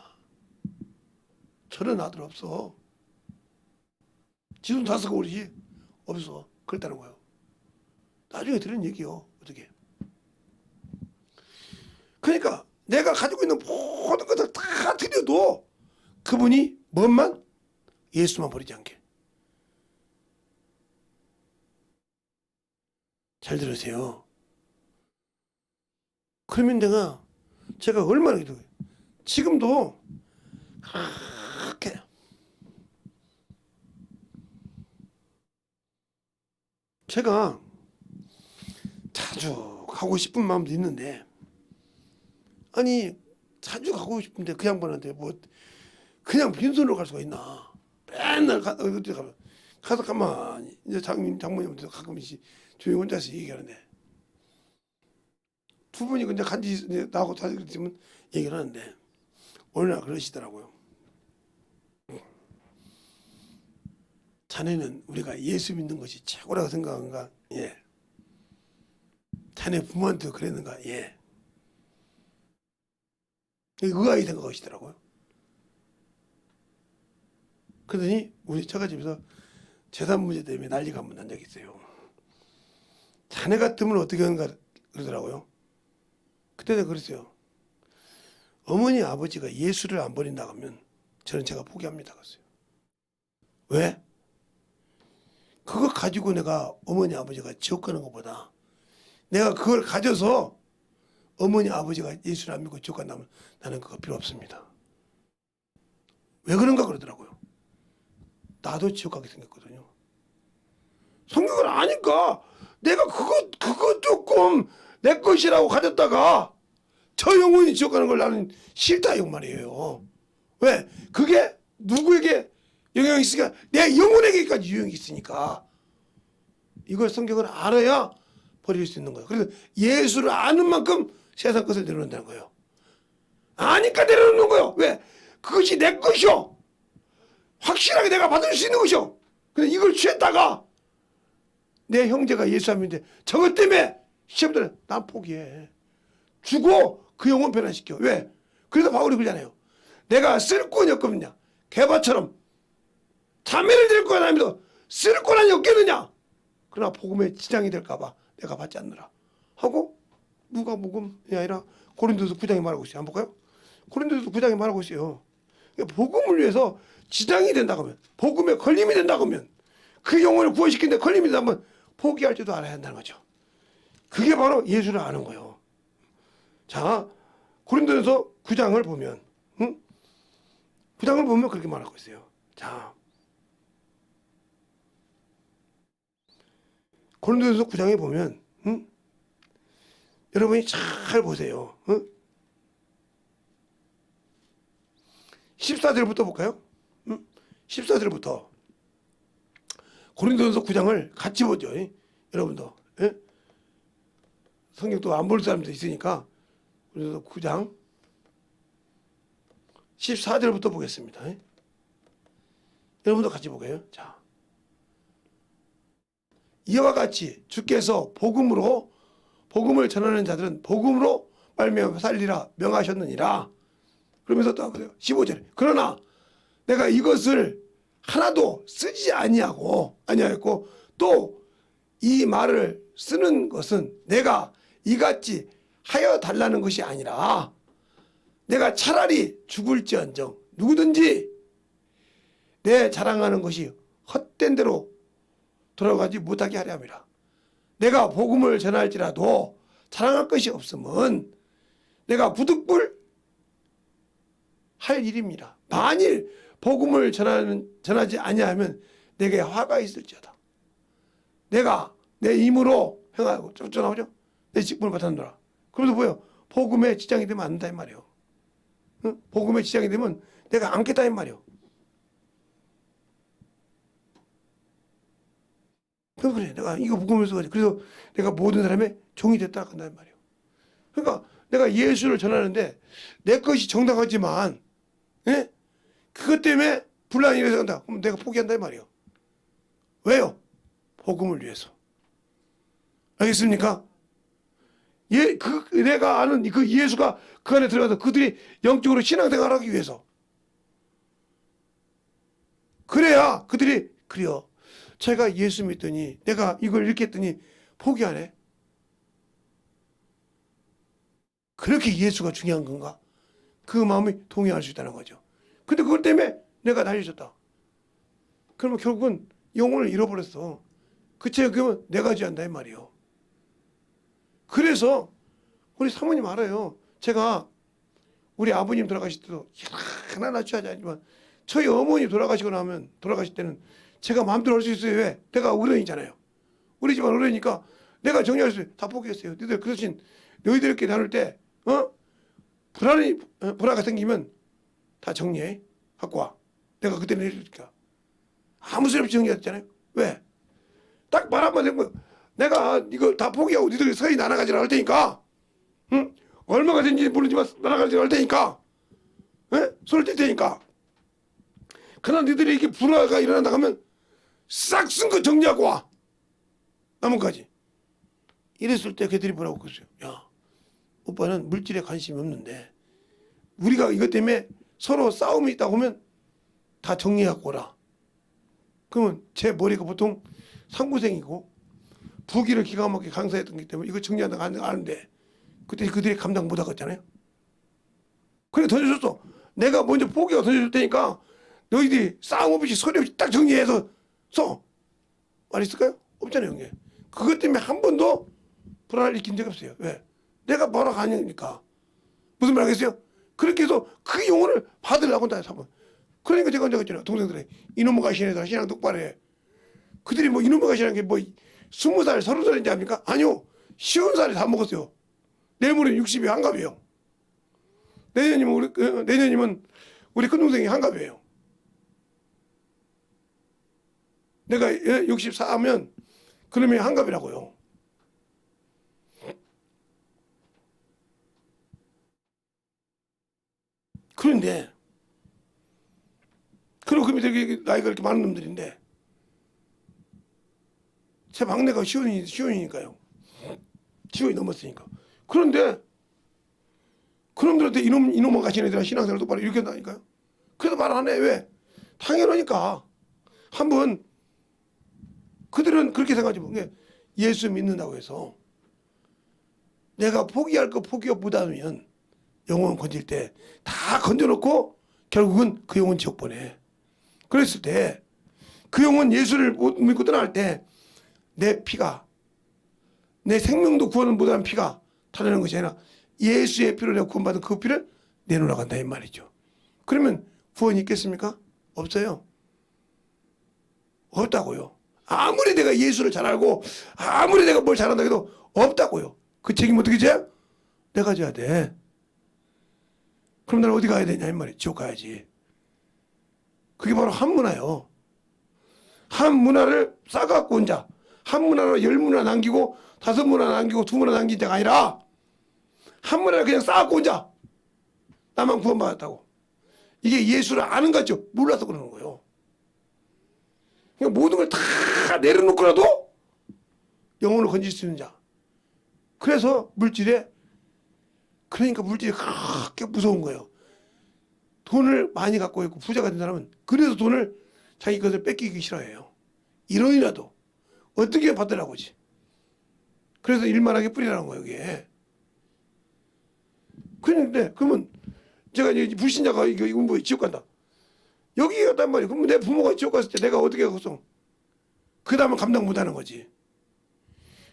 저런 아들 없어. 지돈 다 쓰고 그러지. 없어. 그랬다는 거예요. 나중에 들은 얘기요. 어떻게. 그러니까 내가 가지고 있는 모든 것을 다 드려도 그분이 뭔만? 예수만 버리지 않게. 잘 들으세요. 그러면 제가 얼마나 지금도 그렇게 제가 자주 가고 싶은 마음도 있는데 아니 자주 가고 싶은데 그 양반한테 뭐 그냥 빈손으로 갈 수가 있나. 맨날 가서 가만히 이제 장모님한테 가끔씩 조용히 혼자서 얘기하는데 두 분이 이제 간지 나하고 다시 그랬지만 얘기를 하는데 어느 날 그러시더라고요. 자네는 우리가 예수 믿는 것이 최고라고 생각한가? 예. 자네 부모한테도 그랬는가? 예. 의아하게 생각하시더라고요. 그러더니 우리 처가집에서 재산 문제 때문에 난리가 한번 난 적이 있어요. 자네 같으면 어떻게 하는가 그러더라고요. 그때 내가 그랬어요. 어머니 아버지가 예수를 안 버린다고 하면 저는 제가 포기합니다 그랬어요. 왜? 그거 가지고 내가 어머니 아버지가 지옥 가는 것보다 내가 그걸 가져서 어머니 아버지가 예수를 안 믿고 지옥 간다면 나는 그거 필요 없습니다. 왜 그런가 그러더라고요. 나도 지옥 가게 생겼거든요. 성경을 아니까 내가 그거 조금 내 것이라고 가졌다가 저 영혼이 지옥 가는 걸 나는 싫다 이 말이에요. 왜? 그게 누구에게 영향이 있으니까 내 영혼에게까지 유형이 있으니까 이걸 성경을 알아야 버릴 수 있는 거예요. 그래서 예수를 아는 만큼 세상 것을 내려놓는다는 거예요. 아니까 내려놓는 거예요. 왜? 그것이 내 것이요. 확실하게 내가 받을 수 있는 것이요. 근데 이걸 취했다가 내 형제가 예수 안 믿는데 저것 때문에 시험들은 난 포기해. 주고 그 영혼 변화시켜. 왜? 그래서 바울이 그러잖아요. 내가 쓸 권이 없거든요. 개바처럼 자매를 될 거야 하면서 쓸 권한이 없겠느냐. 그러나 복음에 지장이 될까봐 내가 받지 않느라 하고 누가 복음이 아니라 고린도서 9장에 말하고 있어요. 한번 볼까요? 고린도서 9장에 말하고 있어요. 복음을 위해서 지장이 된다고 하면, 복음에 걸림이 된다고 하면, 그 영혼을 구원시키는데 걸림이 된다면 포기할 줄도 알아야 한다는 거죠. 그게 바로 예수를 아는 거예요. 자, 고린도서 9장을 보면, 9장을 보면 그렇게 말하고 있어요. 자, 고린도서 9장에 보면, 여러분이 잘 보세요. 14절부터 볼까요? 14절부터 고린도서 9장을 같이 보죠. 여러분도 성경도 안 볼 사람도 있으니까 고린도서 9장 14절부터 보겠습니다. 여러분도 같이 보게요. 자, 이와 같이 주께서 복음을 전하는 자들은 복음으로 말미암아 살리라 명하셨느니라. 그러면서 또 그래요. 15절. 그러나 내가 이것을 하나도 쓰지 아니하였고 또 이 말을 쓰는 것은 내가 이같이 하여 달라는 것이 아니라 내가 차라리 죽을지언정 누구든지 내 자랑하는 것이 헛된 대로 돌아가지 못하게 하려 함이라. 내가 복음을 전할지라도 자랑할 것이 없으면 내가 부득불 할 일입니다. 만일 복음을 전하지 아니하면 내게 화가 있을지어다. 내가 내 힘으로 행하고 쭉 나오죠. 내 직분을 받았노라. 그래서 뭐예요? 복음에 지장이 되면 안 된다 이 말이에요. 응? 복음에 지장이 되면 내가 안겠다 이 말이에요. 그래, 내가 이거 복음에서 그래서 내가 모든 사람의 종이 됐다 한다는 말이에요. 그러니까 내가 예수를 전하는데 내 것이 정당하지만, 예? 그것 때문에 분란이 일어난다. 그럼 내가 포기한다 이 말이에요. 왜요? 복음을 위해서. 알겠습니까? 내가 아는 그 예수가 그 안에 들어가서 그들이 영적으로 신앙생활을 하기 위해서. 그래야 그들이 그래요. 제가 예수 믿더니 내가 이걸 이렇게 했더니 포기 안 해. 그렇게 예수가 중요한 건가? 그 마음이 동의할 수 있다는 거죠. 근데 그것 때문에 내가 날려졌다. 그러면 결국은 영혼을 잃어버렸어. 그 책임은 내가 져야 한다 이 말이에요. 그래서 우리 사모님 알아요. 제가 우리 아버님 돌아가실 때도 하나 취하지 않지만 저희 어머니 돌아가시고 나면 돌아가실 때는 제가 마음대로 할 수 있어요. 왜? 내가 어른이잖아요. 우리 집안 어른이니까 내가 정리할 수 있어요. 다 포기했어요. 너희들 그 대신 너희들끼리 나눌 때 불화가 생기면 다 정리해. 갖고 와. 내가 그때는 해줄게. 아무 소리 없이 정리했잖아요. 왜? 딱 말 한마디 하면 내가 이거 다 포기하고 니들이 서희 나눠가지라 할 테니까, 응? 얼마가 된지 모르지만 나눠가지라 할 테니까, 손을 뗄 테니까. 그러나 니들이 이게 불화가 일어난다 하면 싹 쓴 거 정리하고 와. 남은 까지. 이랬을 때 걔들이 뭐라고 그랬어요. 야, 오빠는 물질에 관심이 없는데 우리가 이것 때문에 서로 싸움이 있다고 하면 다 정리하고 오라. 그러면 제 머리가 보통 상고생이고 부기를 기가 막히게 강사했던 기 때문에 이거 정리한다고 아는데 그때 그들이 감당 못 하겠잖아요. 그래 던져줬어. 내가 먼저 포기하고 던져줄 테니까 너희들이 싸움 없이 소리 없이 딱 정리해서 써. 말 있을까요? 없잖아요. 형님. 그것 때문에 한 번도 불안을 일으킨 적이 없어요. 왜? 내가 뭐라 하니까. 무슨 말 하겠어요? 그렇게 해서 그 영혼을 받으려고 한다. 한번. 그러니까 제가 언제 했잖아요. 동생들이 이놈의 가시네들 신앙 똑바로 해. 그들이 뭐 이놈의 가시라는 게 뭐 20살, 30살인지 압니까? 아니요. 50살에 다 먹었어요. 내일 모레 60이 한갑이에요. 내년이면 우리 큰 동생이 한갑이에요. 내가 64하면 그러면 한갑이라고요. 그런데 그리고 밑에 이렇게 나이가 이렇게 많은 놈들인데 제 막내가 시온이니까요. 시온이 넘었으니까. 그런데 그놈들한테 이놈만 가신 애들은 신앙생활 똑바로 이렇게 한다니까요. 그래도 말 안 해. 왜? 당연하니까. 한번 그들은 그렇게 생각하지 뭐. 예수 믿는다고 해서 내가 포기할 거 포기가 못하면 영혼 건질 때 다 건져놓고 결국은 그 영혼 지옥 보내. 그랬을 때 그 영혼 예수를 못 믿고 떠날 때 내 피가 내 생명도 구원을 못하는 피가 타려는 것이 아니라 예수의 피로 내가 구원받은 그 피를 내놓으러 간다 이 말이죠. 그러면 구원이 있겠습니까? 없어요. 없다고요. 아무리 내가 예수를 잘 알고 아무리 내가 뭘 잘한다 해도 없다고요. 그 책임 어떻게 져? 내가 져야 돼. 그럼 나는 어디 가야 되냐 이 말이에요. 지옥 가야지. 그게 바로 한 문화요. 한 문화를 싸갖고 온 자. 한 문화로 10문화 남기고 5문화 남기고 2문화 남긴 자가 아니라 한 문화를 그냥 쌓아갖고 온 자. 나만 구원받았다고. 이게 예수를 아는 거죠. 몰라서 그러는 거예요. 그냥 모든 걸 다 내려놓고라도 영혼을 건질 수 있는 자. 그래서 그러니까 물질이 그렇게 무서운 거예요. 돈을 많이 갖고 있고 부자가 된 사람은 그래서 돈을 자기 것을 뺏기기 싫어해요. 1원이라도 어떻게 받으라고지. 그래서 일만하게 뿌리라는 거예요, 이게. 그런데 그러면 제가 이제 불신자가 이거 뭐 지옥 간다. 여기 갔단 말이에요. 그러면 내 부모가 지옥 갔을 때 내가 어떻게 가겠어? 그 다음은 감당 못하는 거지.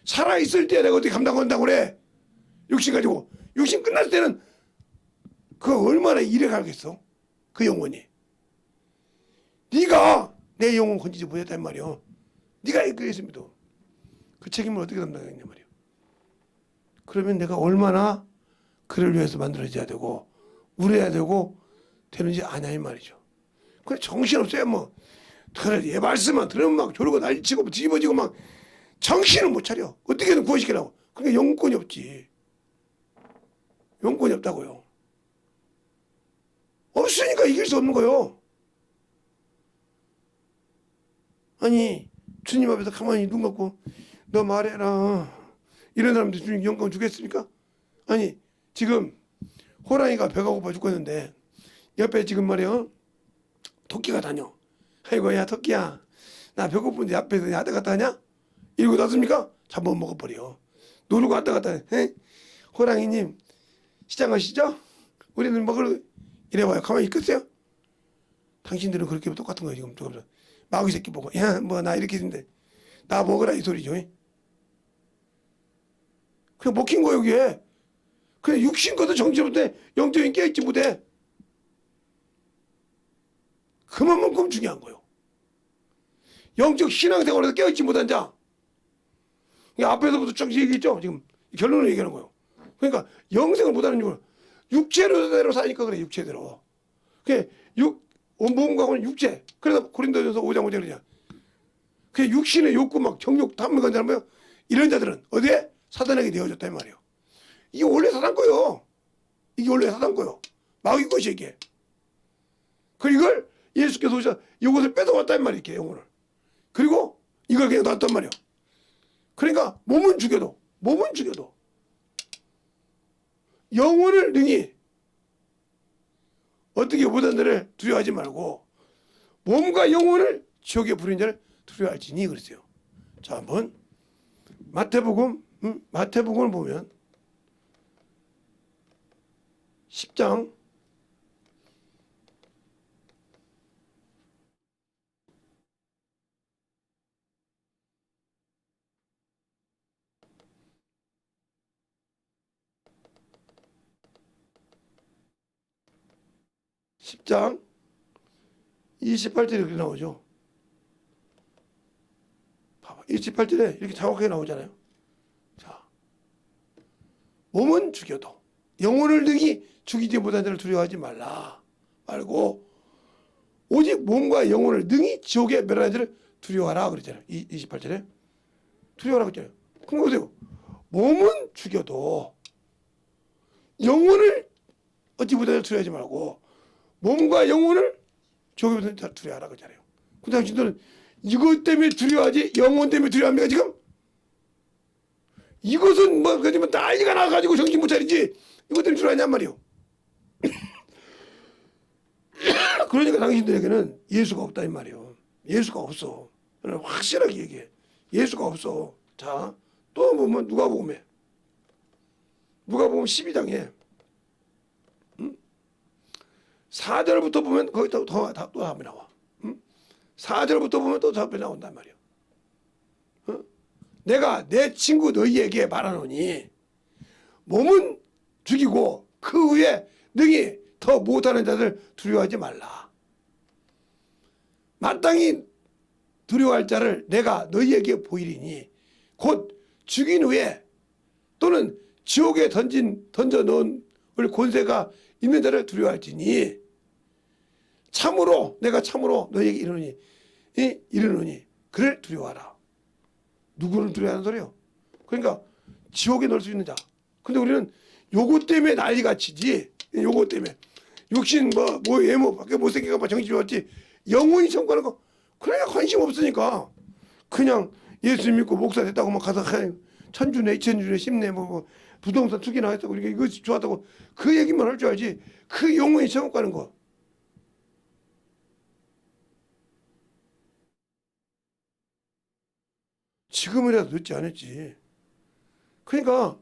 살아있을 때 내가 어떻게 감당한다고 그래? 육신 가지고. 육신 끝났을 때는 그 얼마나 일해 가겠어? 그 영혼이. 네가 내 영혼 건지지 못했단 말이오. 네가 이끌겠습니다. 그 책임을 어떻게 담당하겠냐 말이오. 그러면 내가 얼마나 그를 위해서 만들어져야 되고 울어야 되고 되는지 아냐 이 말이죠. 그래 정신없어요 뭐. 그래 얘 말씀만 들으면 막 저러고 난리치고 뒤집어지고 막 정신을 못 차려. 어떻게든 구원시키려고. 그러니까 영권이 없지. 영권이 없다고요. 없으니까 이길 수 없는 거요. 아니 주님 앞에서 가만히 눈 감고 너 말해라. 이런 사람들 주님 영권 주겠습니까? 아니 지금 호랑이가 배가 고파 죽겠는데 옆에 지금 말이야 토끼가 다녀. 아이고 야 토끼야 나 배고픈데 앞에서 야다 갔다 하냐? 이러고 났습니까? 잡아 먹어버려. 노르고 왔다 갔다 해. 호랑이님 시장 가시죠? 우리는 먹으러 이래봐요. 가만히 있겠어요? 당신들은 그렇게 똑같은 거예요 지금. 마귀 새끼 보고 야 뭐 나 이렇게 했는데 나 먹으라 이 소리죠. 그냥 먹힌 거예요 이게. 그냥 육신 것도 정신없는데 영적인 깨있지 못해. 그만큼 중요한 거예요. 영적 신앙생활에서 깨어있지 못한 자. 앞에서부터 쭉 얘기했죠. 지금 결론을 얘기하는 거예요. 그러니까 영생을 못하는 이유는 육체대로 사니까 그래. 육체대로. 그게 몸과는 육체. 그래서 고린도전서 5장 5절 그러냐. 그 육신의 욕구 막 정욕 탐욕한 사람은 이런 자들은 어디에? 사단에게 내어줬다 이 말이에요. 이게 원래 사단 거요. 이게 원래 사단 거요. 마귀 것이 이게. 그리고 이걸 예수께서 오셔서 이것을 뺏어왔다 이 말이에요. 이렇게 영혼을. 그리고 이걸 그냥 놨단 말이에요. 그러니까 몸은 죽여도 영혼을 능히 어떻게 못한 자를 두려워하지 말고 몸과 영혼을 지옥에 부린 자를 두려워할지니 그랬어요. 자 한번 마태복음을 보면 10장 28절에 이렇게 나오죠. 봐봐. 28절에 이렇게 정확하게 나오잖아요. 자, 몸은 죽여도 영혼을 능히 죽이지 못한 자를 두려워하지 말고 오직 몸과 영혼을 능히 지옥에 멸하는 자를 두려워하라 그랬잖아요. 28절에 두려워하라 그랬잖아요. 그럼 보세요. 몸은 죽여도 영혼을 얻지 못한 자를 두려워하지 말고 몸과 영혼을 지옥에서 두려워하라 그러잖아요. 근데 당신들은 이것 때문에 두려워하지 영혼 때문에 두려워합니까 지금? 이것은 뭐 그지만 난리가 나가지고 정신 못 차리지 이것 때문에 두려워하냔 말이요. 그러니까 당신들에게는 예수가 없다 이 말이요. 예수가 없어. 확실하게 얘기해. 예수가 없어. 자, 또 보면 누가복음에 12장에 4절부터 보면 거기 또 답이 나와. 4절부터 보면 또 답이 나온단 말이야. 내가 내 친구 너희에게 말하노니 몸은 죽이고 그 후에 능히 더 못하는 자들 두려워하지 말라. 마땅히 두려워할 자를 내가 너희에게 보이리니 곧 죽인 후에 또는 지옥에 던져 넣은 권세가 있는 자를 두려워할지니 참으로 내가 참으로 너희에게 이르노니 그를 두려워하라. 누구를 두려워하는 소리요? 그러니까 지옥에 넣을 수 있는 자. 근데 우리는 요것 때문에 난리가 치지. 요것 때문에 육신 뭐 외모 밖에 못생기가 봐 정신 좋았지 영혼이 천국하는 거 그러니까 관심 없으니까 그냥 예수 믿고 목사 됐다고 막 가서 천주네 이천주네 십네 뭐 부동산 투기나 했다고 이렇게 이것이 좋았다고 그 얘기만 할 줄 알지 그 영혼이 천국 가는 거 지금이라도 늦지 않았지. 그러니까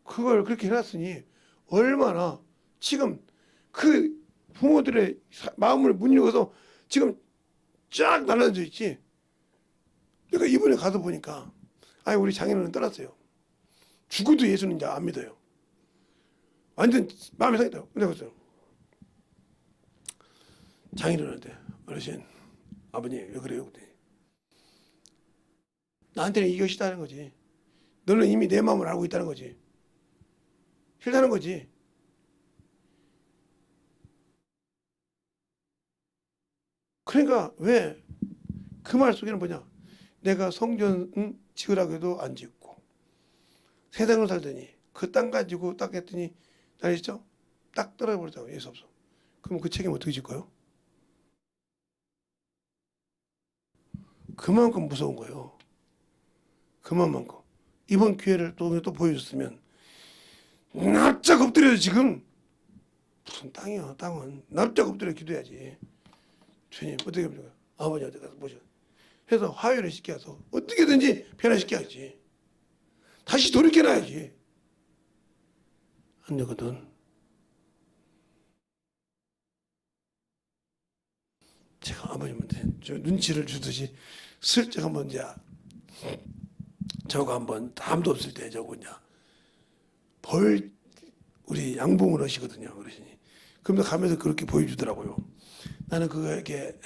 그걸 그렇게 해놨으니 얼마나 지금 그 부모들의 마음을 문일어서 지금 쫙 날라져 있지. 그러니까 이번에 가서 보니까 아니 우리 장인어른 떠났어요. 죽어도 예수는 이제 안 믿어요. 완전 마음이 상했다고. 근데 그랬어요. 장인어른한테 어르신 아버님 왜 그래요? 그랬더니 나한테는 이것이 다는 거지. 너는 이미 내 마음을 알고 있다는 거지. 싫다는 거지. 그러니까 왜 그 말 속에는 뭐냐? 내가 성전 지으라고 해도 안 짓고 세상을 살더니 그 땅 가지고 딱 했더니 알겠죠? 딱 떨어져버렸다고 예수 없어. 그럼 그 책임 어떻게 질 거예요? 그만큼 무서운 거예요. 그만큼. 이번 기회를 또 보여줬으면 납작 엎드려서 지금 무슨 땅이야 땅은 납작 엎드려 기도해야지. 주님 어떻게 합니까? 아버지 어디 가서 모셔 해서 화해를 시켜서 어떻게든지 변화시켜야지. 다시 돌이켜놔야지. 안 되거든. 제가 아버님한테 눈치를 주듯이 슬쩍 한번 이제 저거 한번 담도 없을 때 저거 이제 우리 양봉을 하시거든요 어르신이. 그러면서 가면서 그렇게 보여주더라고요. 나는 그거 이렇게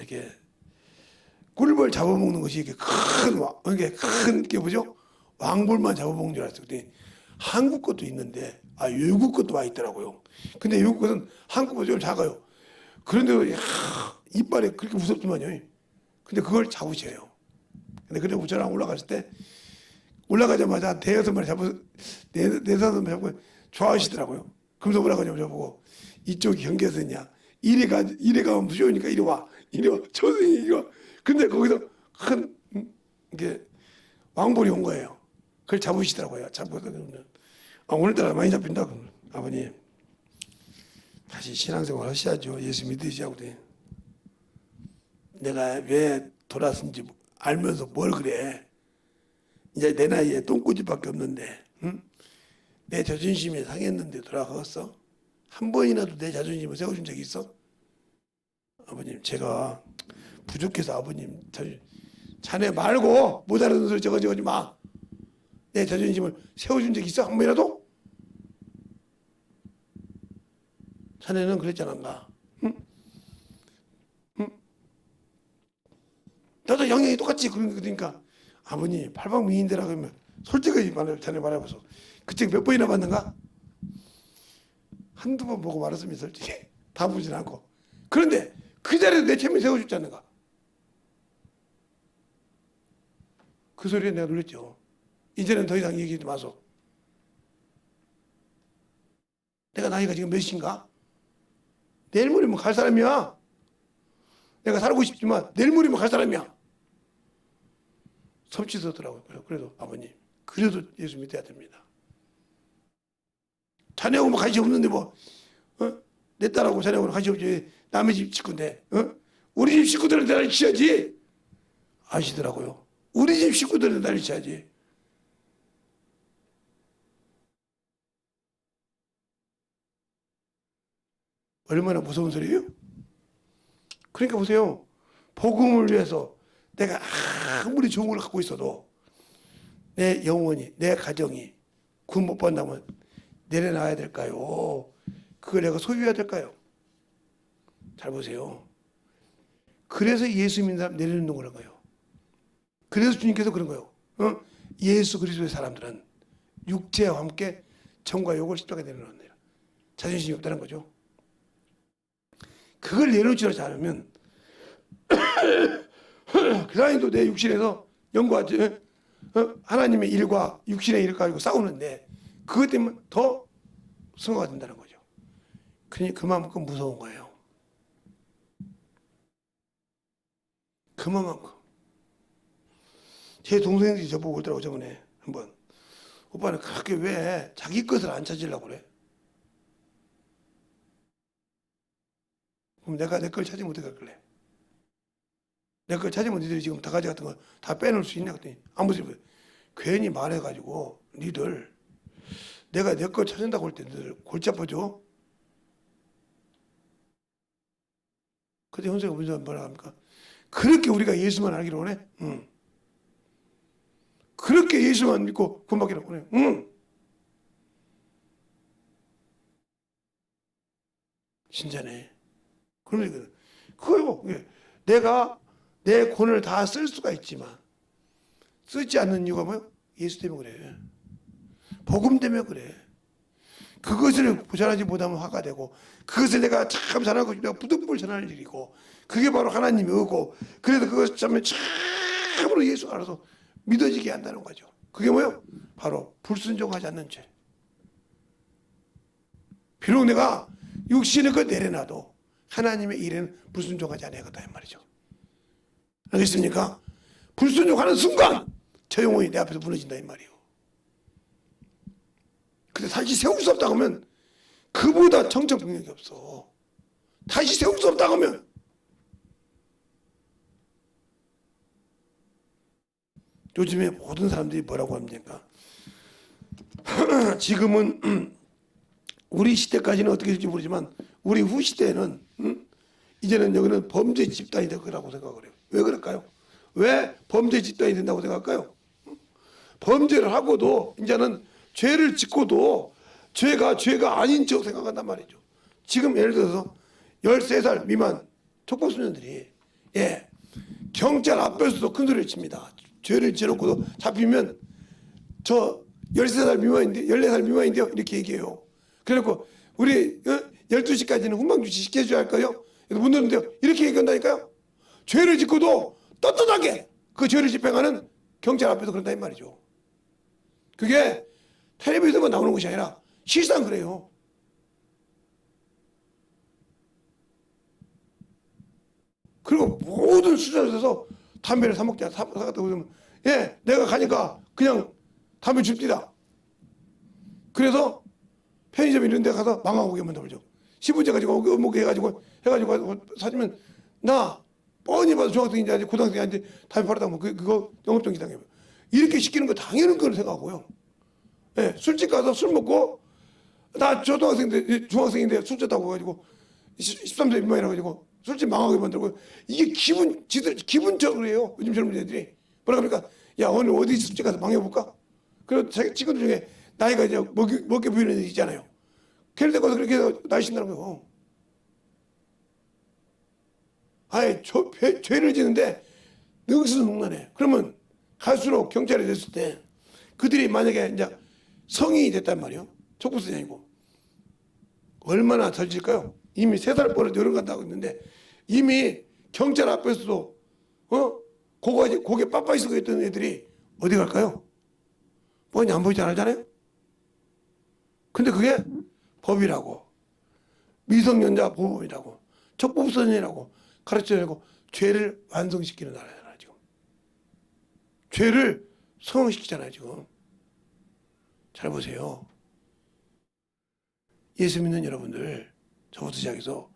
꿀벌 잡아먹는 것이 이게 큰 게 뭐죠? 왕벌만 잡아먹는 줄 알았더니 한국 것도 있는데 외국 것도 와 있더라고요. 근데 외국 것은 한국보다 좀 작아요. 그런데도 이빨이 그렇게 무섭지만요. 근데 그걸 잡으셔요. 근데 그때 저랑 올라갔을 때 올라가자마자 대여섯 마리 잡아서 네다섯 마리 잡고 좋아하시더라고요. 그러면서 올라가냐고 저보고 이쪽이 경계에서 있냐? 이리 가면 무서우니까 이리 와. 저승이 이리 와. 근데 거기서 큰 이게 왕벌이 온 거예요. 그걸 잡으시더라고요. 잡고서 오늘따라 많이 잡힌다. 아버님 다시 신앙생활 하셔야죠. 예수 믿으시라고. 내가 왜 돌아선지 알면서 뭘 그래. 이제 내 나이에 똥꼬집밖에 없는데 응? 내 자존심이 상했는데 돌아가겠어? 한 번이라도 내 자존심을 세워준 적이 있어? 아버님 제가 부족해서 아버님 자네 말고 못 알아듣는 소리 저거지 마. 내 자존심을 세워준 적이 있어? 한 번이라도? 자네는 그랬잖아. 응? 응? 나도 영향이 똑같지. 그러니까 아버님 팔방미인대라 그러면 솔직하게 자네 말해봐서 그 책 몇 번이나 봤는가? 한두 번 보고 말았으면 솔직히 다 보진 않고. 그런데 그 자리에 내 체면 세워줬지 않는가? 그 소리에 내가 놀랬죠. 이제는 더 이상 얘기하지 마소. 내가 나이가 지금 몇인가? 내일 모레면 갈 사람이야. 내가 살고 싶지만 내일 모레면 갈 사람이야. 섬찟하더라고요. 그래도 아버님, 그래도 예수 믿어야 됩니다. 자네하고 뭐 관심 없는데 뭐, 내 딸하고 자네하고는 관심 없지. 남의 집 식구인데, 우리 집 식구들한테 난리 쳐야지. 아시더라고요. 우리 집 식구들한테 난리 쳐야지. 얼마나 무서운 소리예요? 그러니까 보세요. 복음을 위해서 내가 아무리 좋은 걸 갖고 있어도 내 영혼이, 내 가정이 구원 못 받는다면 내려놔야 될까요? 그걸 내가 소유해야 될까요? 잘 보세요. 그래서 예수 믿는 사람 내려놓는 거라는 거예요. 그래서 주님께서 그런 거예요. 예수 그리스도의 사람들은 육체와 함께 정과 욕을 십자가에 내려놓는 거예요. 자존심이 없다는 거죠. 그걸 내려놓지 않으면 그 사람도 내 육신에서 영과 하나님의 일과 육신의 일을 가지고 싸우는데 그것 때문에 더 승화가 된다는 거죠. 그러니 그만큼 무서운 거예요. 그만큼. 제 동생들이 저보고 그러더라고 저번에 한번. 오빠는 그렇게 왜 자기 것을 안 찾으려고 그래? 그럼 내가 내 걸 찾으면 어떻게 할래? 내 걸 찾으면 니들이 지금 다 가지 같은 거 다 빼놓을 수 있냐 그랬더니 아무 소리 없어요. 괜히 말해가지고 니들 내가 내 걸 찾는다고 할 때 니들 골치 아파져. 그때 현수가 무슨 뭐라 합니까? 그렇게 우리가 예수만 알기로 원해? 응. 그렇게 예수만 믿고 구원받기로 원해? 응. 진짜네. 그러면 그거요. 내가 내 권을 다 쓸 수가 있지만 쓰지 않는 이유가 뭐예요? 예수 때문에 그래. 복음 때문에 그래. 그것을 전하지 못하면 화가 되고 그것을 내가 참 전하고 싶다고 부득불 전하는 일이고 그게 바로 하나님의 의고 그래도 그것을 참으로 예수 알아서 믿어지게 한다는 거죠. 그게 뭐예요? 바로 불순종하지 않는 죄. 비록 내가 육신의 것 내려놔도 하나님의 일에는 불순종하지 않아야겠다 이 말이죠. 알겠습니까? 불순종하는 순간 저 영혼이 내 앞에서 무너진다 이 말이에요. 근데 다시 세울 수 없다고 하면 그보다 정체불명이 없어. 다시 세울 수 없다고 하면 요즘에 모든 사람들이 뭐라고 합니까? 지금은 우리 시대까지는 어떻게 될지 모르지만 우리 후 시대에는 이제는 여기는 범죄 집단이 될 거라고 생각을 해요. 왜 그럴까요? 왜 범죄 집단이 된다고 생각할까요? 범죄를 하고도 이제는 죄를 짓고도 죄가 아닌 척 생각한단 말이죠. 지금 예를 들어서 13살 미만 촉법소년들이 경찰 앞에서도 큰 소리를 칩니다. 죄를 지었고도 잡히면 저 13살 미만인데 14살 미만인데요 이렇게 얘기해요. 그래놓고 우리 12시까지는 훈방주치 시켜줘야 할까요? 못 넣는데요 이렇게 얘기한다니까요. 죄를 짓고도 떳떳하게 그 죄를 집행하는 경찰 앞에서 그런다 이 말이죠. 그게 텔레비전만 나오는 것이 아니라 실상 그래요. 그리고 모든 수자에서 담배를 사갔다 그러면 내가 가니까 그냥 담배 줍디다. 그래서 편의점 이런 데 가서 망하고 오게 만들죠. 10분째 가지고 어묵 해가지고 사주면 나 뻔히 봐도 중학생인지 아닌지 고등학생인지 아닌지 담배 팔았다 면 그거 영업정지 당해요. 이렇게 시키는 거 당연한 거로 생각하고요. 술집 가서 술 먹고 나 초등학생인데 중학생인데 술 쪘다고 해가지고 13세 미만이라 가지고 술집 망하게 만들고 이게 기분적으로 해요. 요즘 젊은 애들이 뭐라 그러니까 야 오늘 어디 술집 가서 망해볼까? 그리고 자기 친구들 중에 나이가 이제 먹게 보이는 애들 있잖아요. 걔네들 가서 그렇게 해서 날씬다는 거예요. 아예 죄를 지는데 능수능란해. 그러면 갈수록 경찰이 됐을 때 그들이 만약에 이제 성인이 됐단 말이에요. 촉법소년이고 얼마나 덜 질까요? 이미 3살 버릇 여름 간다고 했는데 이미 경찰 앞에서도 고개 빠빠이 쓰고 있던 애들이 어디 갈까요? 뻔히 안 보이지 않잖아요. 근데 그게 법이라고 미성년자 보호법이라고 촉법소년이라고 가르쳐야 되고 죄를 완성시키는 나라잖아요. 지금 죄를 성공시키잖아요. 지금 잘 보세요. 예수 믿는 여러분들, 저부터 시작해서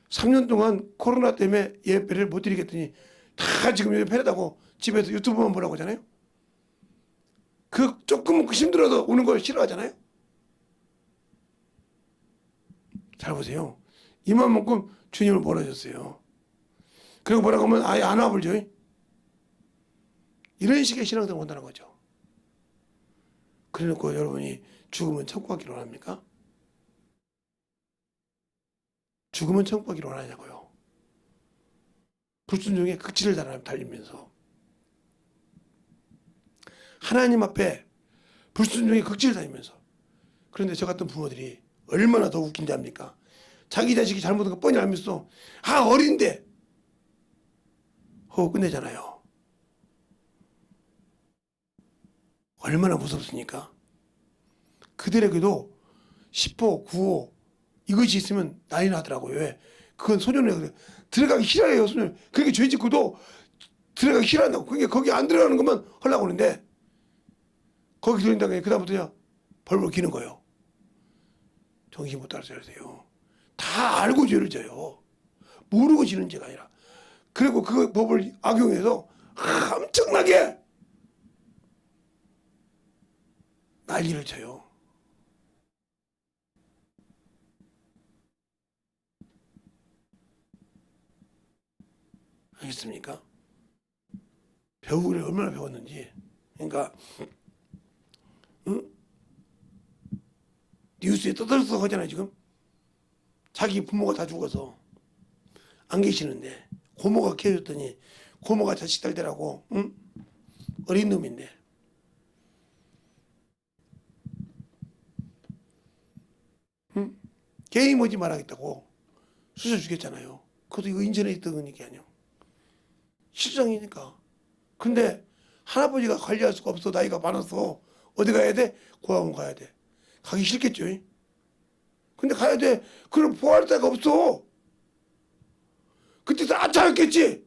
3년 동안 코로나 때문에 예배를 못 드리겠더니 다 지금 예배 패하다고 집에서 유튜브만 보라고 하잖아요. 그 조금 힘들어도 오는 걸 싫어하잖아요. 잘 보세요. 이만큼 주님을 멀어졌어요. 그리고 뭐라고 하면 아예 안 와버리죠. 이런 식의 신앙생활을 한다는 거죠. 그래놓고 여러분이 죽으면 천국 가기를 원합니까? 죽으면 천국 가기를 원하냐고요. 불순종의 극치를 달리면서 하나님 앞에 불순종의 극치를 달리면서. 그런데 저 같은 부모들이 얼마나 더 웃긴지 압니까? 자기 자식이 잘못한 거 뻔히 알면서 어린데 하고 끝내잖아요. 얼마나 무섭습니까? 그들에게도 10호, 9호 이것이 있으면 난리 나더라고요. 왜? 그건 소년에 들어가기 싫어해요. 소년. 그렇게 죄 짓고도 들어가기 싫어한다고. 그게 거기 안 들어가는 것만 하려고 하는데 거기 들어간다고 그다음부터 벌벌 기는 거예요. 정신 못 따라서 하세요. 다 알고 죄를 져요. 모르고 지는 죄가 아니라. 그리고 그 법을 악용해서 엄청나게 난리를 쳐요. 알겠습니까? 배우기를 얼마나 배웠는지. 그러니까 뉴스에 떠들썩 하잖아요. 지금 자기 부모가 다 죽어서 안 계시는데 고모가 키워줬더니 고모가 자식 달 되라고 어린 놈인데 게임 오지 말하겠다고 수술 주겠잖아요. 그것도 이거 인천에 있던 얘기 아니에요. 실정이니까. 근데 할아버지가 관리할 수가 없어. 나이가 많아서 어디 가야 돼? 고아원 가야 돼. 가기 싫겠죠. 근데 가야 돼. 그럼 보호할 데가 없어. 그때 다 아차했겠지.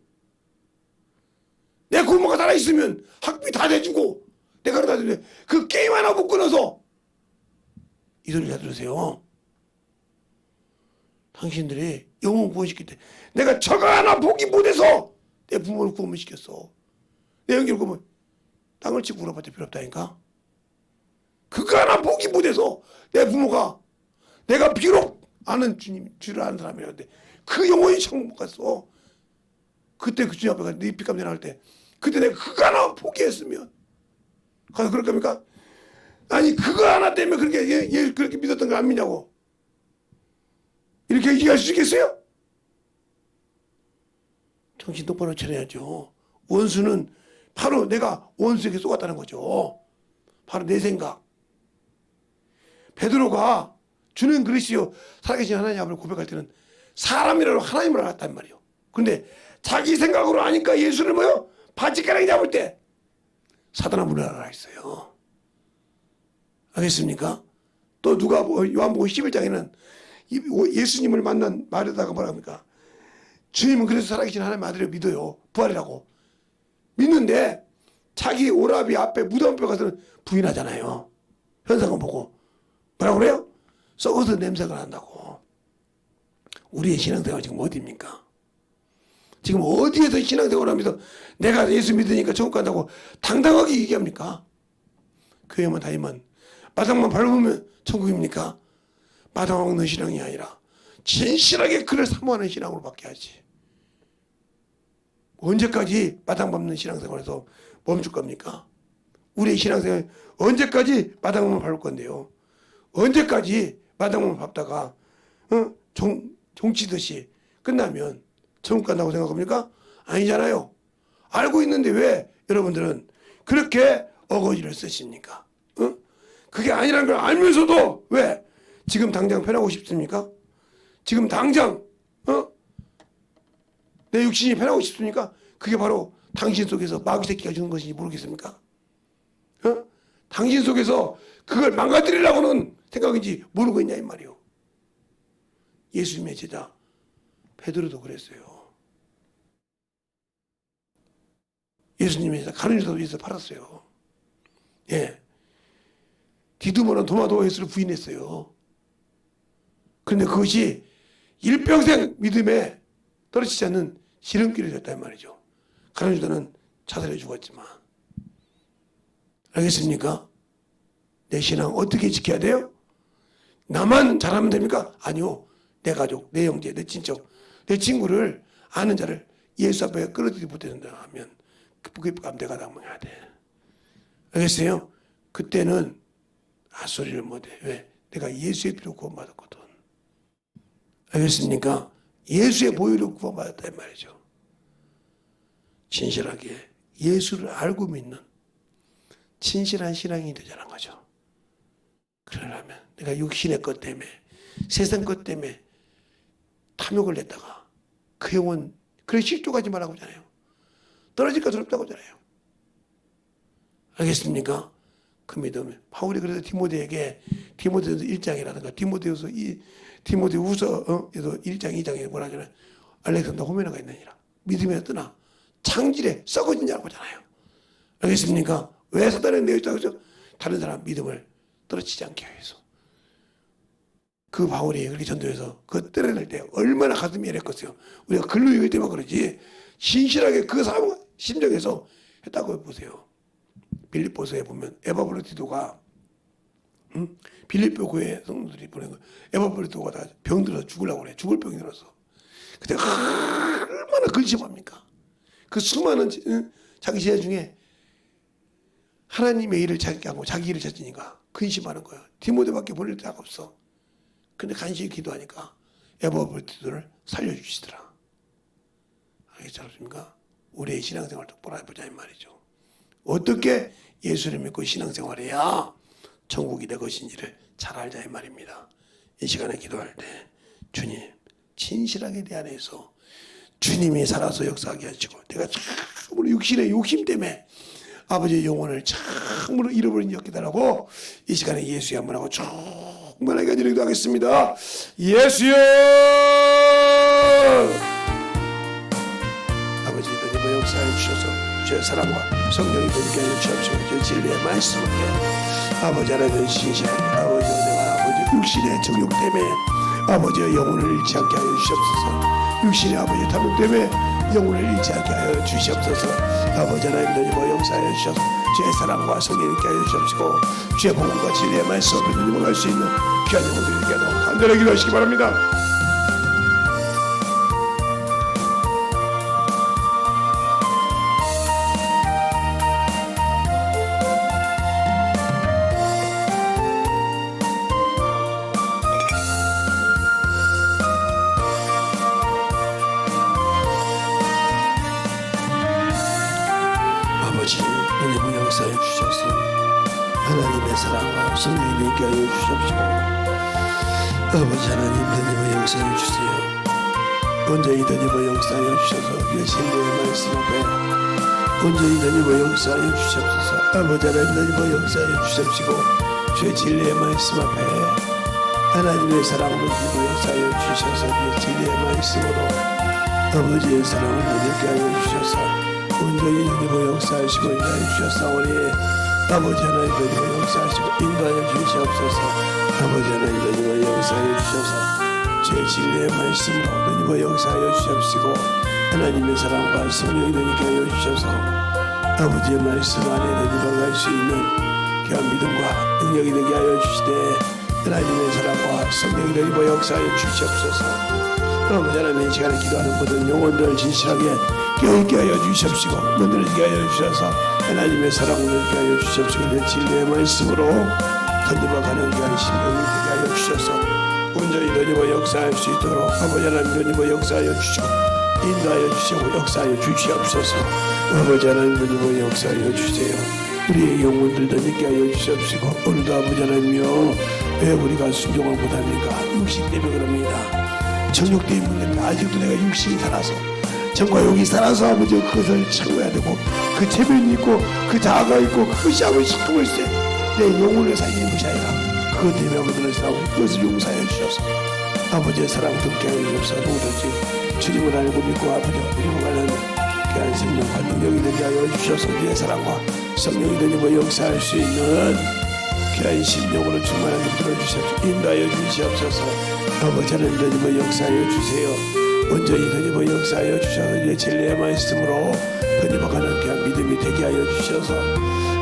내 고모가 살아있으면 학비 다 내주고 내가 그러다 주는데 그 게임 하나 못 끊어서 이 소리 잘 들으세요. 당신들이 영혼 구원시킬 때 내가 저거 하나 포기 못해서 내 부모를 구원시켰어. 내 형제를 구원 땅을 치고 울어봤자 필요 없다니까. 그거 하나 포기 못해서 내 부모가 내가 비록 아는 주님 주를 아는 사람이라는데 그 영혼이 천국 못 갔어. 그때 그 주님 앞에 가서 네 빚값 내놔 할 때 그때 내가 그거 하나 포기했으면 가서 그럴 겁니까? 아니 그거 하나 때문에 그렇게 얘 그렇게 믿었던 거 안 믿냐고 이렇게 얘기할 수 있겠어요? 정신 똑바로 차려야죠. 원수는 바로 내가 원수에게 쏘았다는 거죠. 바로 내 생각. 베드로가 주는 그리스도 살아계신 하나님 앞을 고백할 때는 사람이라도 하나님을 알았단 말이에요. 그런데 자기 생각으로 아니까 예수를 뭐요? 바지가랑이 잡을 때 사단아 문을 알아 했어요. 알겠습니까? 또 누가 요한복음 11장에는 예수님을 만난 마리아가 뭐라 합니까? 주님은 그래서 살아계신 하나님 아들을 믿어요. 부활이라고. 믿는데 자기 오라비 앞에 무덤 앞에 가서는 부인하잖아요. 현상을 보고. 뭐라고 그래요? 썩어서 냄새가 난다고. 우리의 신앙생활 지금 어디입니까? 지금 어디에서 신앙생활을 하면서 내가 예수 믿으니까 천국 간다고 당당하게 얘기합니까? 교회만 다니면 마당만 밟으면 천국입니까? 마당 먹는 신앙이 아니라 진실하게 그를 사모하는 신앙으로 바뀌어야지. 언제까지 마당 밟는 신앙생활에서 멈출 겁니까? 우리의 신앙생활 언제까지 마당만 밟을 건데요? 언제까지 마당만 밟다가 종치듯이 끝나면 천국 간다고 생각합니까? 아니잖아요. 알고 있는데 왜 여러분들은 그렇게 어거지를 쓰십니까? 그게 아니라는 걸 알면서도 왜 지금 당장 편하고 싶습니까? 지금 당장 내 육신이 편하고 싶습니까? 그게 바로 당신 속에서 마귀 새끼가 주는 것인지 모르겠습니까? 당신 속에서 그걸 망가뜨리려고는 생각인지 모르고 있냐 이 말이요. 예수님의 제자 베드로도 그랬어요. 예수님이 가룟 유다도 위해서 팔았어요. 예. 디두모는 도마도 예수를 부인했어요. 그런데 그것이 일평생 믿음에 떨어지지 않는 지름길이 됐단 말이죠. 가룟 유다는 자살해 죽었지만. 알겠습니까? 내 신앙 어떻게 지켜야 돼요? 나만 잘하면 됩니까? 아니요. 내 가족, 내 형제, 내 친척, 내 친구를 아는 자를 예수 앞에 끌어들이지 못한다 하면 그 감대가 당해야 돼. 알겠어요? 그때는 소리를 못해. 왜? 내가 예수의 피로 구원받았거든. 알겠습니까? 예수의 보혈로 구원받았단 말이죠. 진실하게 예수를 알고 믿는 진실한 신앙이 되자는 거죠. 그러려면 내가 육신의 것 때문에 세상 것 때문에 탐욕을 냈다가 그 영혼 그래 실족하지 말라고 하잖아요. 떨어질까 두렵다고 하잖아요. 알겠습니까? 그 믿음. 바울이 그래서 디모데에게 디모데후서 1장이라든가 디모데후서 디모데후서 1장 2장에 뭐라 하잖아요. 알렉산더 호메네가 있느니라. 믿음에 떠나 창질에 썩어지냐고 하잖아요. 알겠습니까? 왜 사단에 내어있다고 하죠? 다른 사람 믿음을 떨어지지 않게 위해서. 그 바울이 그렇게 전도해서 그 때려낼 때 얼마나 가슴이 열했겠어요. 우리가 글로 읽을 때만 그러지 신실하게 그 사람 심정에서 했다고 보세요. 빌립보서에 보면 에바브로디도가 빌립보 교회 성도들이 보낸 거 에바브로디도가 다 병들어서 죽으려고 그래. 죽을 병이 들어서. 그때 얼마나 근심합니까? 그 수많은 자기 제자 중에 하나님의 일을 찾게 하고 자기 일을 찾으니까 근심하는 거예요. 디모데밖에 보낼 데가 없어. 근데 간신히 기도하니까 에바브로디도를 살려주시더라. 알겠습니까? 우리의 신앙생활 똑바로 해보자 이 말이죠. 어떻게 예수를 믿고 신앙생활해야 천국이 내 것인지를 잘 알자 이 말입니다. 이 시간에 기도할 때 주님 진실하게 내 안에서 주님이 살아서 역사하게 하시고 내가 참으로 육신의 욕심 때문에 아버지의 영혼을 참으로 잃어버린 적 기다라고 이 시간에 예수의 한번 하고 충만하게 간절히 기도하겠습니다. 예수여 아버지 하나님의 역사해 주셔서 주의 사랑과 성령이 되게 하여 주옵시고 주의 진리의 말씀을 아버지 하나님의 신실하게 아버지 내가 아버지 육신의 정욕 때문에 아버지의 영혼을 잃지 않게 하여 주시옵소서. 육신의 아버지 탐욕 때문에 영혼을 잃지 않게 하여 주시옵소서. 아버지 하나님 너희와 역사하여 주셔서 주의 사랑과 성령이 있게 하여 주시옵시고 주의 복음과 진리의 말씀을 누리고 수 있는 귀한 영혼들이 되게 하도록 간절히 기도하시기 바랍니다. 하나님의 역사해 주셔서 하나님의 사랑과 성령이 있게 하여 주시옵시고 아버지 하나님 하나님의 역사해 주세요. 온전히 하나님의 역사해 주셔서 주의 진리의 말씀 앞에 온전히 하나님의 역사해 주시옵소서. 아버지 하나님 하나님의 역사해 주시옵시고 주의 진리의 말씀 앞에 하나님의 사랑으로 하나님의 역사해 주셔서 주의 진리의 말씀으로 아버지의 사랑을 하나님께 하여 주셔서 온전히 하나님의 역사하시고 인도하여 주셨사오니 아버지 하나님 하나님의 역사하시고 인도하여 주시옵소서. 아버지 하나님 하나님의 역사하여 주셔서 주의 진리의 말씀으로 하나님의 역사하여 주시옵시고 하나님의 사랑과 성령이 되게 하여 주셔서 아버지의 말씀 안에 하나님과 갈 수 있는 귀한 믿음과 능력이 되게 하여 주시되 하나님의 사랑과 성령이 되게 역사하여 주시옵소서. 아버지 하나님 이 시간에 기도하는 모든 영혼들 진실하게 깨어있게 하여 주시옵시고 만들어지게 하여 주셔서 하나님의 사랑을 느끼게 하여 주시옵시고 내 진리의 말씀으로 던져봐 가는 귀한 심령을 되게 하여 주셔서 온전히 너희와 역사할 수 있도록 아버지 하나님 너희와 역사하여 주시고 인도하여 주시고 역사하여 주시옵소서. 아버지 하나님 너희와 역사하여 주세요. 우리의 영혼들도 느끼게 하여 주시옵시고 오늘도 아버지 하나님이여 왜 우리가 순종을 못합니까? 육신 때문에 그럽니다. 정욕 때문에 아직도 내가 육신이 살아서 정과 욕이 살아서 아버지 그것을 참아야 되고 그 체면이 있고 그 자아가 있고 그것이 아버지 통할세 내 영혼을 살리는 것이 아니라 그것 때문에 아버지를 싸우고 그것을 용서해 주셔서 아버지의 사랑 듣게 하여 주셔서 오로지 주님을 알고 믿고 아버지와 믿고 가는 귀한 생명 받는 능력이 되게 하여 주셔서 우리의 사랑과 성령이 되님을 역사할 수 있는 귀한 심령으로 충만하게 들어주십시오. 인도하여 주시옵소서. 아버지 하나님 되님을 역사하여 주세요. 온전히 되님을 역사하여 주셔서 우리의 진리의 말씀으로 되님어가는 귀한 믿음이 되게 하여 주셔서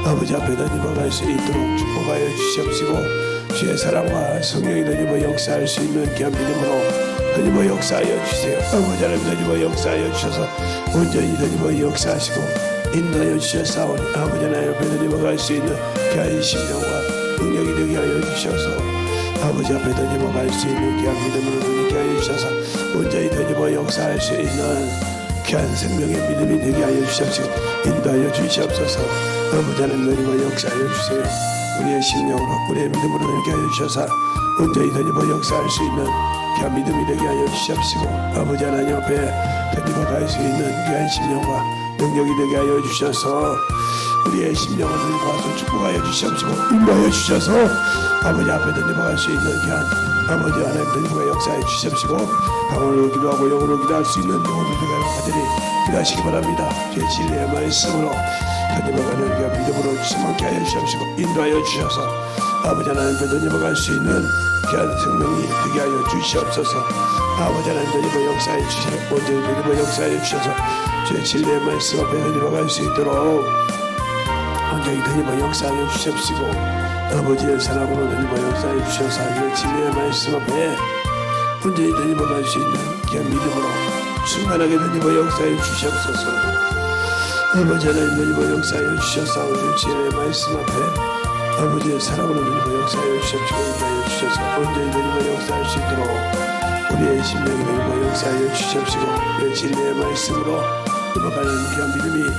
아버지 앞에 되님어갈 수 있도록 축복하여 주시옵시고 주의 사랑과 성령이 되님을 역사할 수 있는 귀한 믿음으로 되님을 역사하여 주세요. 아버지 하나님 되님을 역사하여 주셔서 온전히 되님을 역사하시고 인도하여 주셨사오니 아버지 하나님 앞에 되님어갈 수 있는 귀한 심령과 능력이 되게 하여 주셔서 아버지 앞에 되님어갈 수 있는 귀한 믿음으로 되게 하여 주셔서 온전히 되님을 역사할 수 있는 귀한 생명의 믿음이 되게 하여 주시옵시고 인도하여 주시옵소서. 아버지 하나님 되님을 역사하여 주세요. 우리의 심령으로 우리의 믿음으로 되게 하여 주셔서 온전히 되님을 역사할 수 있는 귀한 믿음이 되게 하여 주시옵시고 아버지 하나님 앞에 되님어갈 수 있는 귀한 심령과 능력이 되게 하여 주셔서 우리의 심령을 들고와서 축복하여 주시옵시고 인도하여 주셔서 아버지 앞에 되님어갈 수 있는 귀한 아버지 하나님 되님과 역사해 주시옵시고 방언으로 기도하고 영으로 기도할 수 있는 영혼을 들어가들이 기도하시기 바랍니다. 주의 진리의 말씀으로 되님어가는 귀한 믿음으로 주님께 하여 주시옵시고 인도하여 주셔서 아버지 하나님 앞에 되님어갈 수 있는 귀한 생명이 되게 하여 주시옵소서. 아버지 하나님 되님을 역사해 주시고 온전히 되님을 역사해 주셔서 주의 진리의 말씀 앞에 되님어갈 수 있도록 온전히 되님을 역사하여 주시옵시고 아버지의 사랑으로 되님을 역사해 주셔서 주의 진리의 말씀 앞에 온전히 되님어갈 수 있는 귀한 믿음으로 충만하게 되님을 역사해 주시옵소서. 아버지 하나님 되님을 역사하여 주셔서 주의 진리의 말씀 앞에 아버지의 사랑으로 되님을 역사하여 주시옵시고 인도하여 주셔서 온전히 되님을 역사할 수 있도록 우리의 심령이 되님을 역사하여 주시옵시고 주의 진리의 말씀으로 넘어가는 귀한 믿음이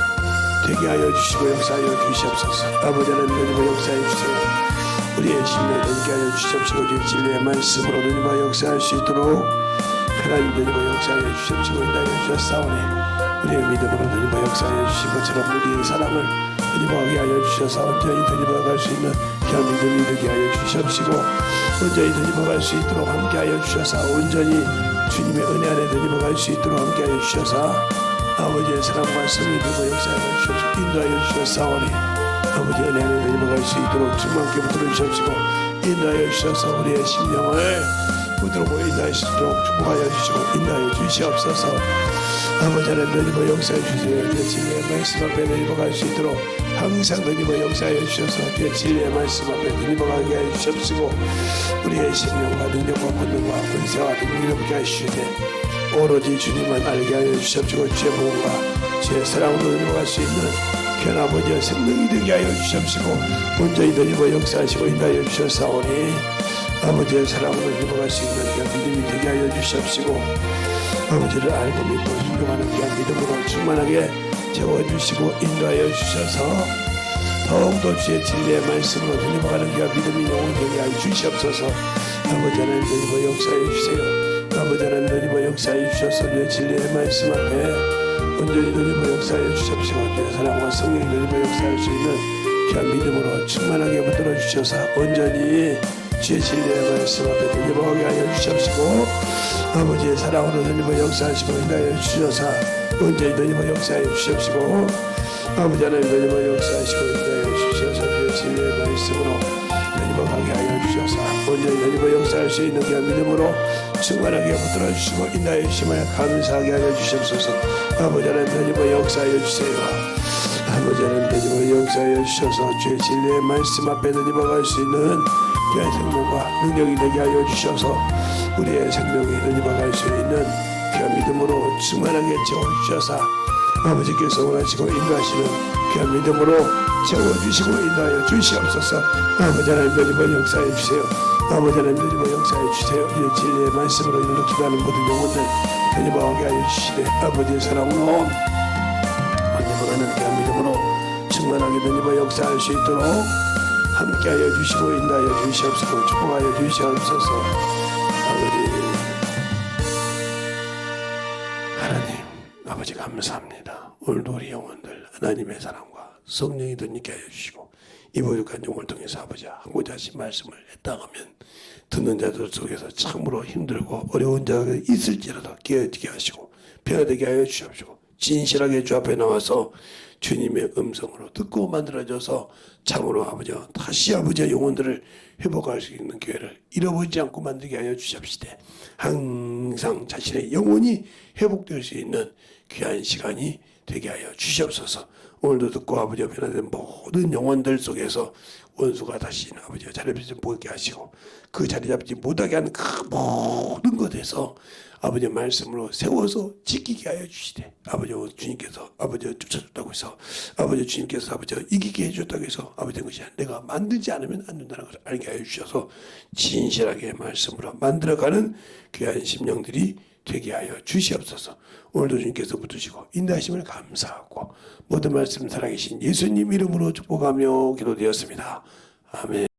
되게 하여 주시고 역사하여 주시옵소서. 아버지 하나님 되님을 역사해 주세요. 우리의 심령을 되게 하여 주시옵시고 주의 진리의 말씀으로 되님을 역사할 수 있도록 하나님 되님을 역사하여 주시옵시고 인도하여 주셨사오니 우리의 믿음으로 되님을 역사하여 주신 것처럼 우리의 사랑을 되님하게 하여 주셔서 온전히 되님을 갈 수 있는 귀한 믿음이 되게 하여 주시옵시고 온전히 되님을 갈 수 있도록 함께 하여 주셔서 온전히 주님의 은혜 안에 되님을 갈 수 있도록 함께 하여 주셔서 아버지의 사랑과 성령이 되고 역사하여 주시옵시고 인도하여 주셨사오니 아버지 은혜 안에 되님을 갈 수 있도록 주님께 붙들어 주시옵시고 인도하여 주셔서 우리의 심령을 붙들고 인도하여 주시도록 축복하여 주시고 인도하여 주시옵소서. 아버지 하나님 되님을 역사해 주세요. 주의 진리의 말씀 앞에 되님을 갈 수 있도록 항상 되님을 역사해 주셔서 주의 진리의 말씀 앞에 되님을 가게 해 주시옵시고 우리의 심령과 능력과 권능과 권세와 능력을 붙게 하시되 오로지 주님만 알게 하여 주시옵시고 주의 복음과 주의 사랑으로 되님을 갈 수 있는 귀한 아버지의 생명이 되게 하여 주시옵시고 온전히 되님을 역사하시고 인도하여 주셨사오니 아버지의 사랑으로 되님을 갈 수 있는 귀한 믿음이 되게 하여 주시옵시고 아버지를 알고 믿고 순종하는 귀한 믿음으로 충만하게 채워주시고 인도하여 주셔서 더욱더 주의 진리의 말씀으로 되님어가는 귀한 믿음이 영원하게 하여 주시옵소서. 아버지 하나님 되님을 역사해 주세요. 아버지 하나님 되님을 역사해 주셔서 주의 진리의 말씀 앞에 온전히 되님을 역사해 주시옵시고 주의 사랑과 성령이 되님을 역사할 수 있는 귀한 믿음으로 충만하게 붙들어 주셔서 온전히 주의 진리의 말씀 앞에 되님어가게 하여 주시옵시고 아버지의 사랑으로 되님을 역사하시고 인도하여 주셔서 온전히 되님을 역사해 주시옵시고 아버지 하나님 되님을 역사하시고 인도하여 주셔서 주의 진리의 말씀으로 되님을 가게 하여 주셔서 온전히 되님을 역사할 수 있는 귀한 믿음으로 충만하게 붙들어 주시고 인도하여 주심을 감사하게 하여 주시옵소서. 아버지 하나님 되님을 역사하여 주세요. 아버지 하나님 되님을 역사하여 주셔서 주의 진리의 말씀 앞에 되님을 갈 수 있는 귀한 생명과 능력이 되게 하여 주셔서 우리의 생명이 되님을 갈 수 있는 귀한 믿음으로 충만하게 채워주셔서 아버지께서 원하시고 인도하시는 귀한 믿음으로 채워주시고 인도하여 주시옵소서. 아버지 하나님 되님을 역사해 주세요. 아버지 하나님 되님을 역사해 주세요. 이 진리의 말씀으로 이르러 기도하는 모든 영혼들 되님을 하게 하여 주시되 아버지의 사랑으로 되님을 귀한 믿음으로 충만하게 되님을 역사할 수 있도록 함께하여 주시고 인도하여 주시옵소서. 축복하여 주시옵소서. 아버지 하나님 아버지 감사합니다. 오늘도 우리 영혼들 하나님의 사랑과 성령이 되니까 하여 주시고 이 부족한 영혼을 통해서 아버지 하고자 하신 말씀을 했다가면 듣는 자들 속에서 참으로 힘들고 어려운 자가 있을지라도 깨어지게 하시고 변화되게 하여 주시옵시고 진실하게 주 앞에 나와서 주님의 음성으로 듣고 만들어져서 참으로 아버지 다시 아버지 영혼들을 회복할 수 있는 기회를 잃어버리지 않고 만들게 하여 주시옵시되 항상 자신의 영혼이 회복될 수 있는 귀한 시간이 되게 하여 주시옵소서. 오늘도 듣고 아버지 변화된 모든 영혼들 속에서 원수가 다시 아버지 자리 잡지 못하게 하시고 그 자리 잡지 못하게 하는 그 모든 것에서 아버지 말씀으로 세워서 지키게 하여 주시되 아버지 주님께서 아버지 쫓아줬다고 해서 아버지 주님께서 아버지 이기게 해줬다고 해서 아버지 것이 내가 만들지 않으면 안 된다는 것을 알게 하여 주셔서 진실하게 말씀으로 만들어가는 귀한 심령들이 되게 하여 주시옵소서. 오늘도 주님께서 붙드시고 인도하심을 감사하고 모든 말씀 살아계신 예수님 이름으로 축복하며 기도되었습니다. 아멘.